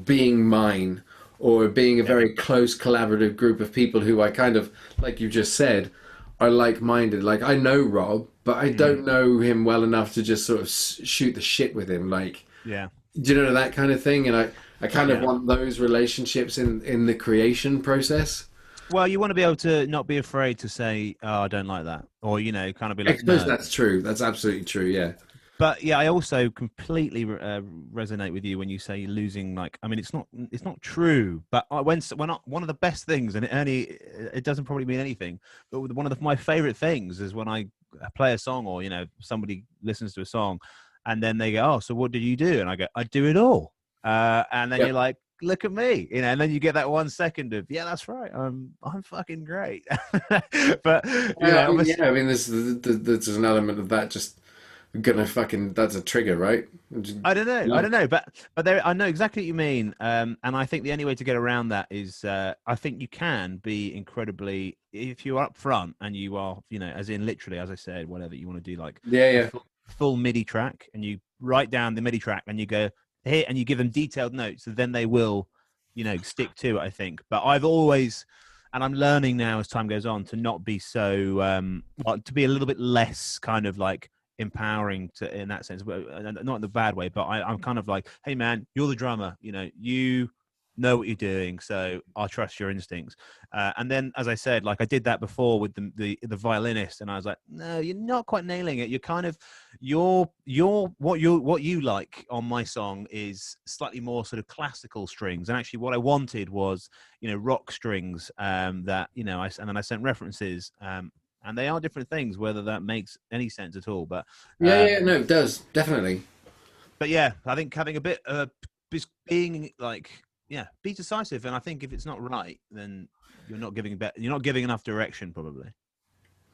being mine, or being a yeah. very close collaborative group of people who I kind of, like you just said, are like-minded. Like I know Rob, but I don't know him well enough to just sort of shoot the shit with him. Like, Yeah. do you know that kind of thing? And I kind of Yeah. want those relationships in the creation process. Well, you want to be able to not be afraid to say, "Oh, I don't like that," or kind of be I like, suppose "No." that's true. That's absolutely true. Yeah. But yeah, I also completely resonate with you when you say losing. Like, I mean, it's not true. But one of the best things, and it doesn't probably mean anything. But one of my favorite things is when I play a song, or somebody listens to a song, and then they go, "Oh, so what did you do?" And I go, "I do it all." And then Yep. you're like, "Look at me," and then you get that 1 second of, "Yeah, that's right. I'm fucking great." But I mean, obviously. yeah. I mean, there's an element of that just gonna fucking, that's a trigger, right? I don't know. I Yeah. don't know, but there, I know exactly what you mean. And I think the only way to get around that is, I think you can be incredibly, if you're up front and you are, as in literally, as I said, whatever you want to do, like Yeah. a Yeah. full MIDI track, and you write down the MIDI track, and you go here, and you give them detailed notes, so then they will, stick to it. I think, but I've always, and I'm learning now as time goes on to not be so, to be a little bit less kind of like empowering to in that sense, but not in the bad way. But I'm kind of like, hey man, you're the drummer, you know what you're doing, so I'll trust your instincts. And then, as I said, like I did that before with the violinist, and I was like, no, you're not quite nailing it. You're kind of what you like on my song is slightly more sort of classical strings, and actually what I wanted was rock strings, that and then I sent references, and they are different things, whether that makes any sense at all. Yeah. Yeah. No, it does definitely. But yeah, I think having a bit, being like, yeah, be decisive. And I think if it's not right, then you're not giving enough direction, probably.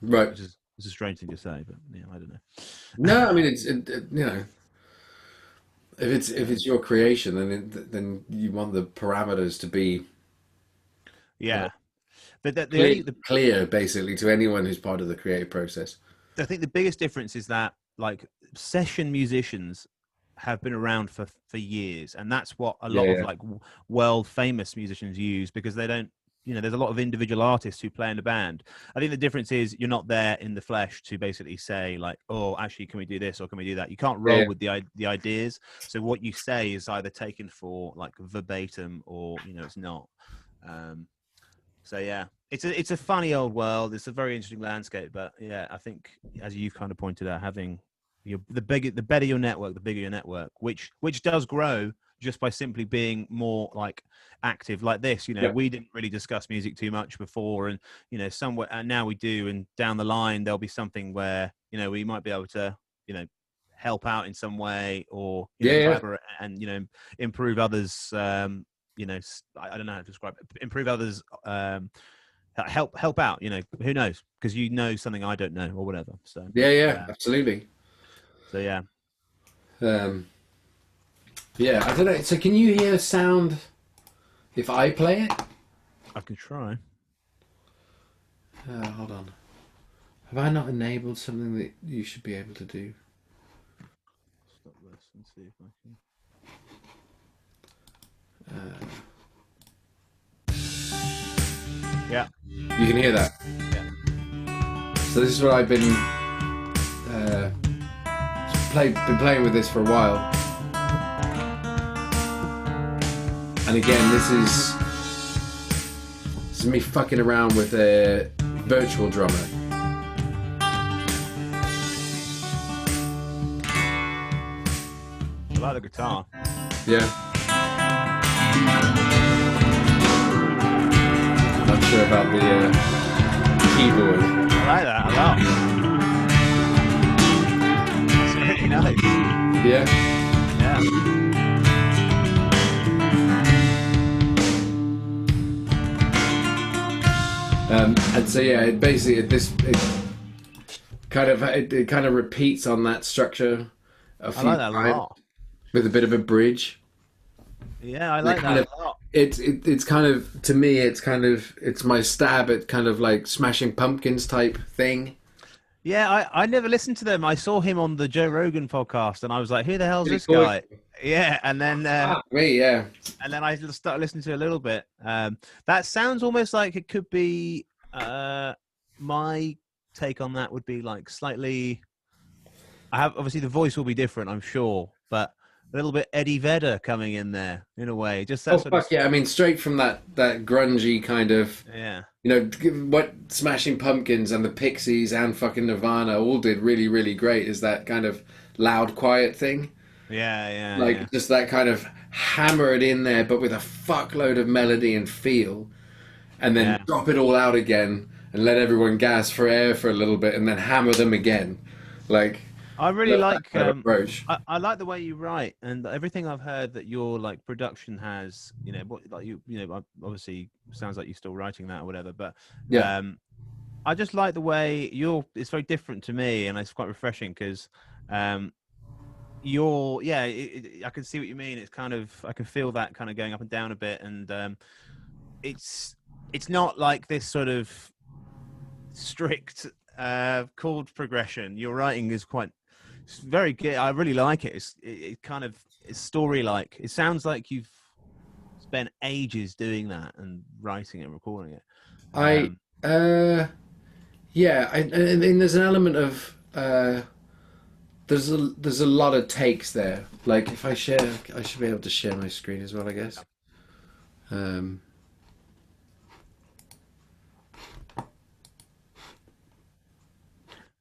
Right. Which is a strange thing to say, but yeah, I don't know. No, I mean if it's your creation, then you want the parameters to be Yeah, but clear, clear basically to anyone who's part of the creative process. I think the biggest difference is that like session musicians have been around for years, and that's what a Yeah. lot of Yeah. like world famous musicians use, because they don't, there's a lot of individual artists who play in a band. I think the difference is you're not there in the flesh to basically say like, oh, actually, can we do this or can we do that? You can't Yeah. roll Yeah. with the ideas. So what you say is either taken for like verbatim, or it's not. So yeah, it's a funny old world. It's a very interesting landscape, but yeah, I think as you've kind of pointed out, having the better your network, the bigger your network, which does grow just by simply being more like active like this. Yeah. We didn't really discuss music too much before, and somewhere, and now we do, and down the line there'll be something where we might be able to help out in some way, or Yeah. Yeah. collaborate and improve others. I don't know how to describe it. Improve others. Help out. Who knows? Because something I don't know, or whatever. So Yeah. Yeah. Absolutely. so yeah. Yeah. I don't know. So can you hear sound if I play it? I can try. Hold on. Have I not enabled something that you should be able to do? Stop this and see if I can. Yeah. You can hear that. Yeah. So this is what I've been been playing with this for a while. And again, this is me fucking around with a virtual drummer. I like the guitar. Yeah. Not sure about the keyboard. I like that a lot. It's really nice. Yeah. Yeah. And so yeah, it basically it kind of repeats on that structure a I few like that a times lot. with a bit of a bridge. Yeah, I And like that a lot. it's kind of, to me, it's my stab at kind of like Smashing Pumpkins type thing. Yeah, I never listened to them. I saw him on the Joe Rogan podcast, and I was like, "Who the hell's Pretty this cool. guy?" Yeah, Me, yeah. and then I started listening to it a little bit. That sounds almost like it could be. My take on that would be like slightly. I have obviously the voice will be different, I'm sure, but a little bit Eddie Vedder coming in there in a way. Just that Oh sort of. fuck yeah! I mean, straight from that grungy kind of, Yeah, you know, what Smashing Pumpkins and the Pixies and fucking Nirvana all did really, really great is that kind of loud, quiet thing. yeah. Like just that kind of hammer it in there, but with a fuckload of melody and feel, and then Yeah. drop it all out again and let everyone gasp for air for a little bit, and then hammer them again. Like I really that like. kind of approach. I like the way you write, and everything I've heard that your like production has. You know, what like you know, obviously sounds like you're still writing that or whatever. But Yeah, I just like the way you're. It's very different to me, and it's quite refreshing because you're. Yeah, I can see what you mean. It's kind of I can feel that kind of going up and down a bit, and it's it's not like this sort of strict chord progression. Your writing is quite it's very good. I really like it. It kind of it's story like. It sounds like you've spent ages doing that and writing it and recording it. I uh yeah. I mean, there's an element of there's a lot of takes there. Like if I share, I should be able to share my screen as well, I guess. Um,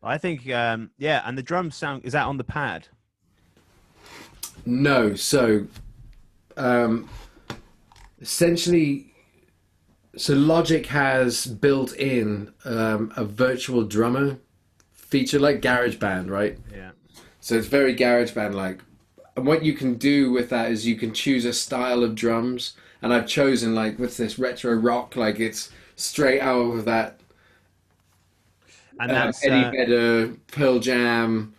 I think yeah, and the drum sound is that on the pad. no, so um, essentially, so Logic has built in a virtual drummer feature like GarageBand, right? Yeah. So it's very GarageBand like. And what you can do with that is you can choose a style of drums. And I've chosen like what's this retro rock, like it's straight out of that And that's Eddie Vedder, Pearl Jam,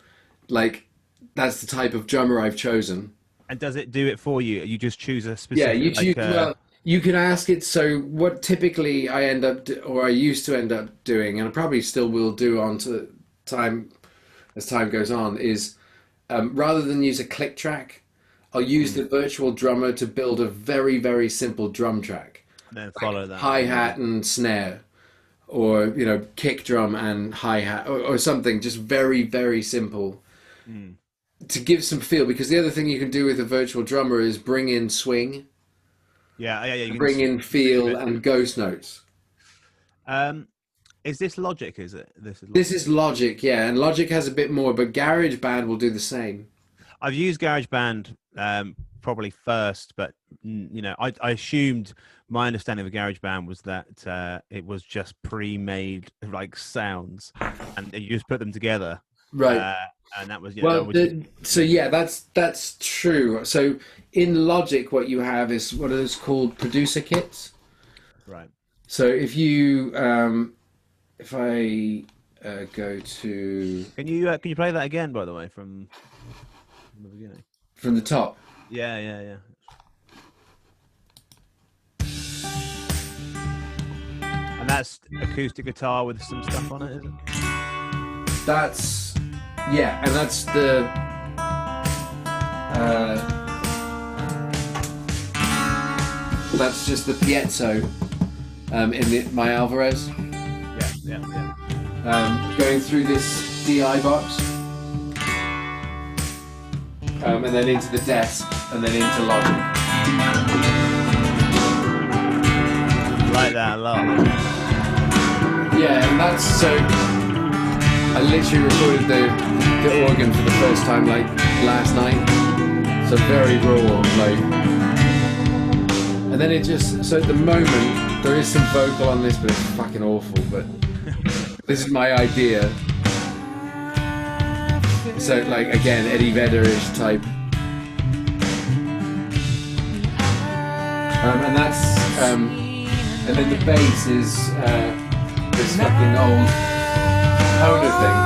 like that's the type of drummer I've chosen. and does it do it for you? You just choose a Yeah, you specific choose. Well, you can ask it. So what typically I end up, or I used to end up doing, and I probably still will do on to time as time goes on, is rather than use a click track, I'll use the virtual drummer to build a very, very simple drum track. then follow that. Hi-hat and snare, or you know, kick drum and hi-hat, or something just very, very simple to give some feel. Because the other thing you can do with a virtual drummer is bring in swing, Yeah. You can bring in feel, it. and ghost notes. Is this Logic? Is it? This is. This is Logic, yeah, and Logic has a bit more, but GarageBand will do the same. I've used GarageBand probably first, but you know, I assumed my understanding of GarageBand was that it was just pre-made like sounds, and you just put them together, Right. and that was Well, that so yeah, that's true. So in Logic, what you have is what is called producer kits. right. So if I go to Can you play that again, by the way, from the beginning? from the top, Yeah. And that's acoustic guitar with some stuff on it, is it? that's yeah, and that's just the piezo my Alvarez. Yeah. Going through this DI box, and then into the desk, and then into Logic. Like that a lot. Yeah, and that's so. I literally recorded the organ for the first time like last night, so very raw, like. And then it just so at the moment there is some vocal on this, but it's fucking awful. But this is my idea. So like again, Eddie Vedder-ish type. And that's and then the bass is this fucking old Honer thing.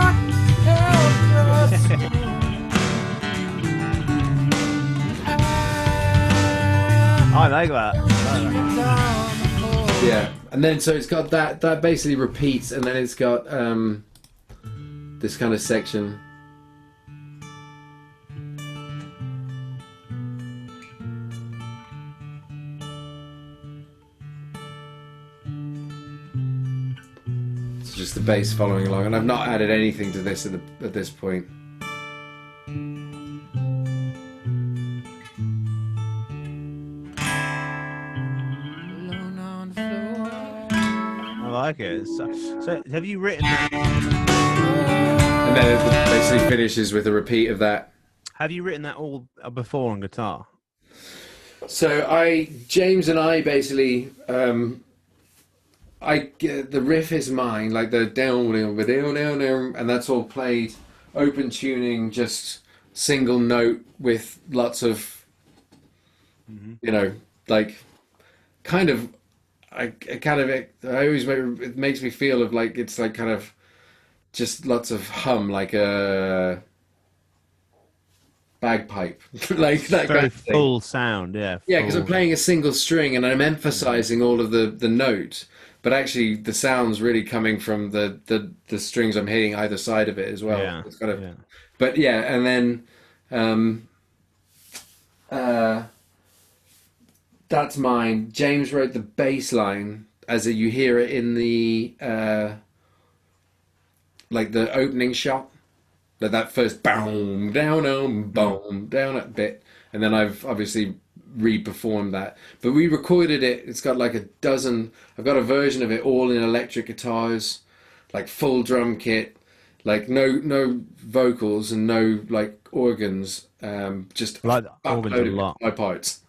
I like that. Yeah, and then so it's got that basically repeats, and then it's got this kind of section. It's just the bass following along, and I've not added anything to this at this point. I like it. So have you written that? And then it basically finishes with a repeat of that. Have you written that all before on guitar? So James and I basically, the riff is mine, like the down, and that's all played open tuning, just single note with lots of, like, kind of. It makes me feel of like it's like kind of just lots of hum, like a bagpipe, like that Very kind of thing. full sound, yeah. Yeah, because I'm full. playing a single string and I'm emphasizing all of the note, but actually the sound's really coming from the strings I'm hitting either side of it as well. Yeah, It's kind of, yeah. but yeah, and then that's mine. James wrote the bass line as you hear it in the like the opening shot, like that first boom down boom down bit, and then I've obviously re-performed that. But we recorded it. It's got like a dozen. I've got a version of it all in electric guitars, like full drum kit, like no vocals and no like organs. Just Like a organs load a of lot. guitar parts.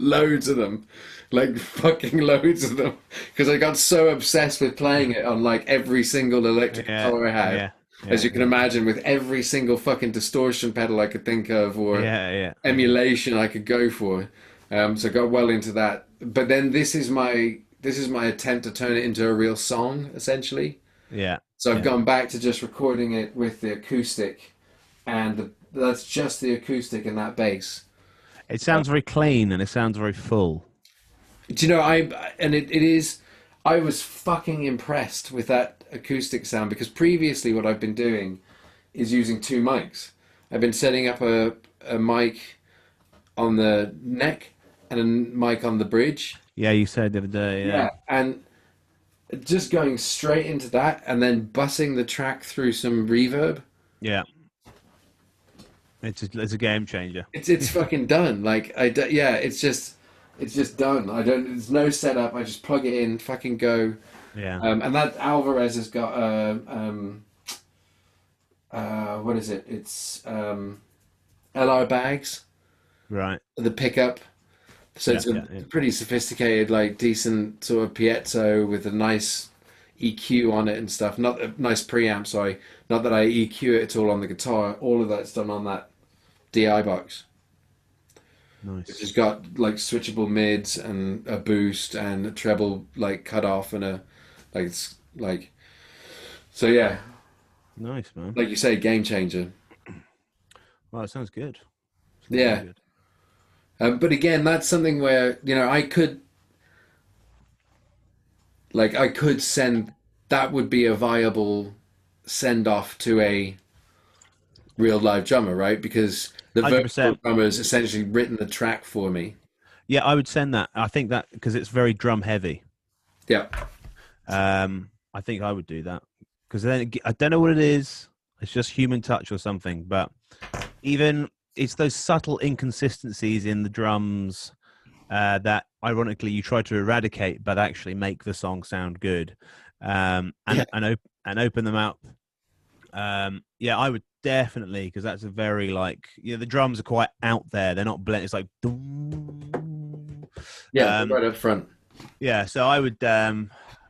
Loads of them, like fucking loads of them, because I got so obsessed with playing it on like every single electric Yeah, guitar I had, yeah, as yeah, you can imagine, with every single fucking distortion pedal I could think of or yeah. emulation I could go for. So I got well into that. But then this is my attempt to turn it into a real song, essentially. Yeah, So I've yeah. gone back to just recording it with the acoustic, and that's just the acoustic and that bass. It sounds very clean and it sounds very full. Do you know, it is, I was fucking impressed with that acoustic sound, because previously what I've been doing is using two mics. I've been setting up a mic on the neck and a mic on the bridge. Yeah, you said the other day. Yeah, And just going straight into that and then bussing the track through some reverb. yeah. It's a game changer. It's fucking done. Like yeah, it's just done. I don't. There's no setup. I just plug it in, fucking go. Yeah. And that Alvarez has got what is it? It's LR bags, Right. the pickup. So Yeah, it's a yeah, yeah. pretty sophisticated, like decent sort of piezo with a nice EQ on it and stuff. Not a nice preamp, sorry. Not that I EQ it at all on the guitar. All of that's done on that DI box. Which Nice. has got like switchable mids and a boost and a treble like cut off and a like it's like so yeah, Nice, man. like you say, game changer. Well, it sounds good. Sounds very Yeah. good. But again, that's something where I could send, that would be a viable send off to a real live drummer, right? Because the virtual 100%. drummer's essentially written the track for me. Yeah, I would send that. I think that because it's very drum heavy. Yeah. I think I would do that because then I don't know what it is. It's just human touch or something. But even it's those subtle inconsistencies in the drums that, ironically, you try to eradicate, but actually make the song sound good, and open them up. Yeah, I would definitely, because that's a very the drums are quite out there. They're not blend. It's like Yeah, right up front. yeah. So I would.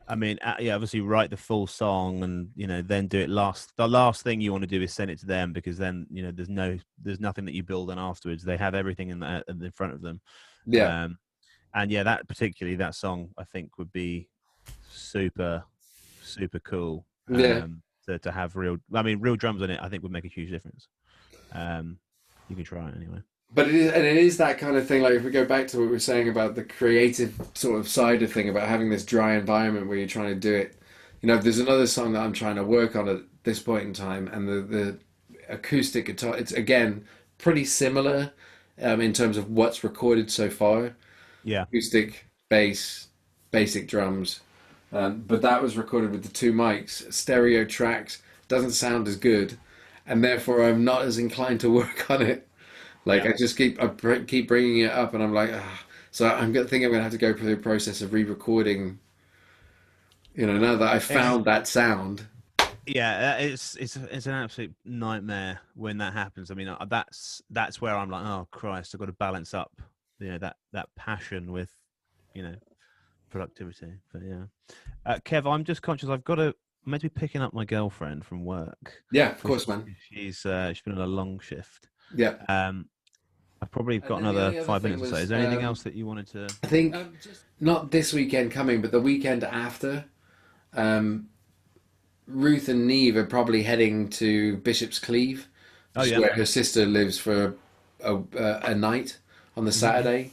I mean, yeah, obviously write the full song, and then do it last. The last thing you want to do is send it to them, because then there's nothing that you build on afterwards. They have everything in front of them. Yeah, And yeah, that song I think would be super super cool. yeah. To have real drums on it, I think would make a huge difference. You can try it anyway. But it is that kind of thing. Like if we go back to what we were saying about the creative sort of side of thing, about having this dry environment where you're trying to do it. There's another song that I'm trying to work on at this point in time, and the acoustic guitar. It's again pretty similar in terms of what's recorded so far. Yeah, Acoustic, bass, basic drums, but that was recorded with the two mics. Stereo tracks doesn't sound as good, and therefore I'm not as inclined to work on it. Like yeah. I just keep bringing it up, and I'm like, ah. So think I'm gonna have to go through the process of re-recording. Now that I It's found that sound. Yeah, it's an absolute nightmare when that happens. I mean, that's where I'm like, oh Christ, I've got to balance up, that passion with, you know, productivity. But yeah, Kev, I'm just conscious I'm meant to be picking up my girlfriend from work Yeah, of because course, man. she's been on a long shift. Yeah. Um, I've probably And got then the another only other 5 minutes thing or so. Is was, there anything else that you wanted to? I think not this weekend coming, but the weekend after. Um, Ruth and Neve are probably heading to Bishop's Cleeve, Oh which is yeah. where her sister lives for a night on the Hmm. Saturday.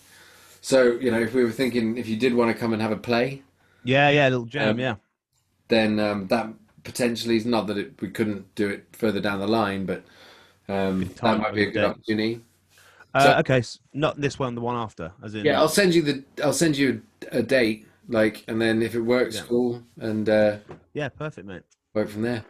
So, if we were thinking, if you did want to come and have a play, Yeah, yeah, a little jam. um, Yeah, then that potentially is not that we couldn't do it further down the line, but can that tighten up might with be the a good dates. opportunity. So, Okay, not this one, the one after, as yeah, in. I'll send you a date, like, and then if it works, Yeah. cool, and Yeah, perfect, mate. work from there.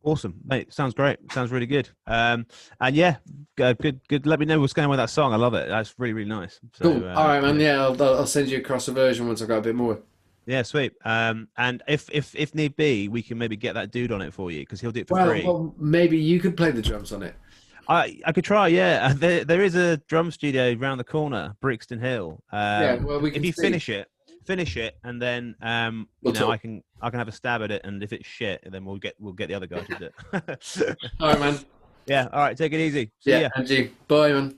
Awesome, mate. Sounds great. Sounds really good. And yeah, good. Let me know what's going on with that song. I love it. That's really, really nice. So, Cool. All right, man. yeah, Yeah, I'll send you across a version once I've got a bit more. yeah, sweet. And if need be, we can maybe get that dude on it for you because he'll do it for Well, free. well, maybe you could play the drums on it. I could try. Yeah, there is a drum studio round the corner, Brixton Hill. Yeah, well, we If can you see. finish it, and then We'll talk. I can have a stab at it, and if it's shit, then we'll get the other guy to do it. All right, man. Yeah. All right. Take it easy. See Yeah, ya. and you. Bye, man.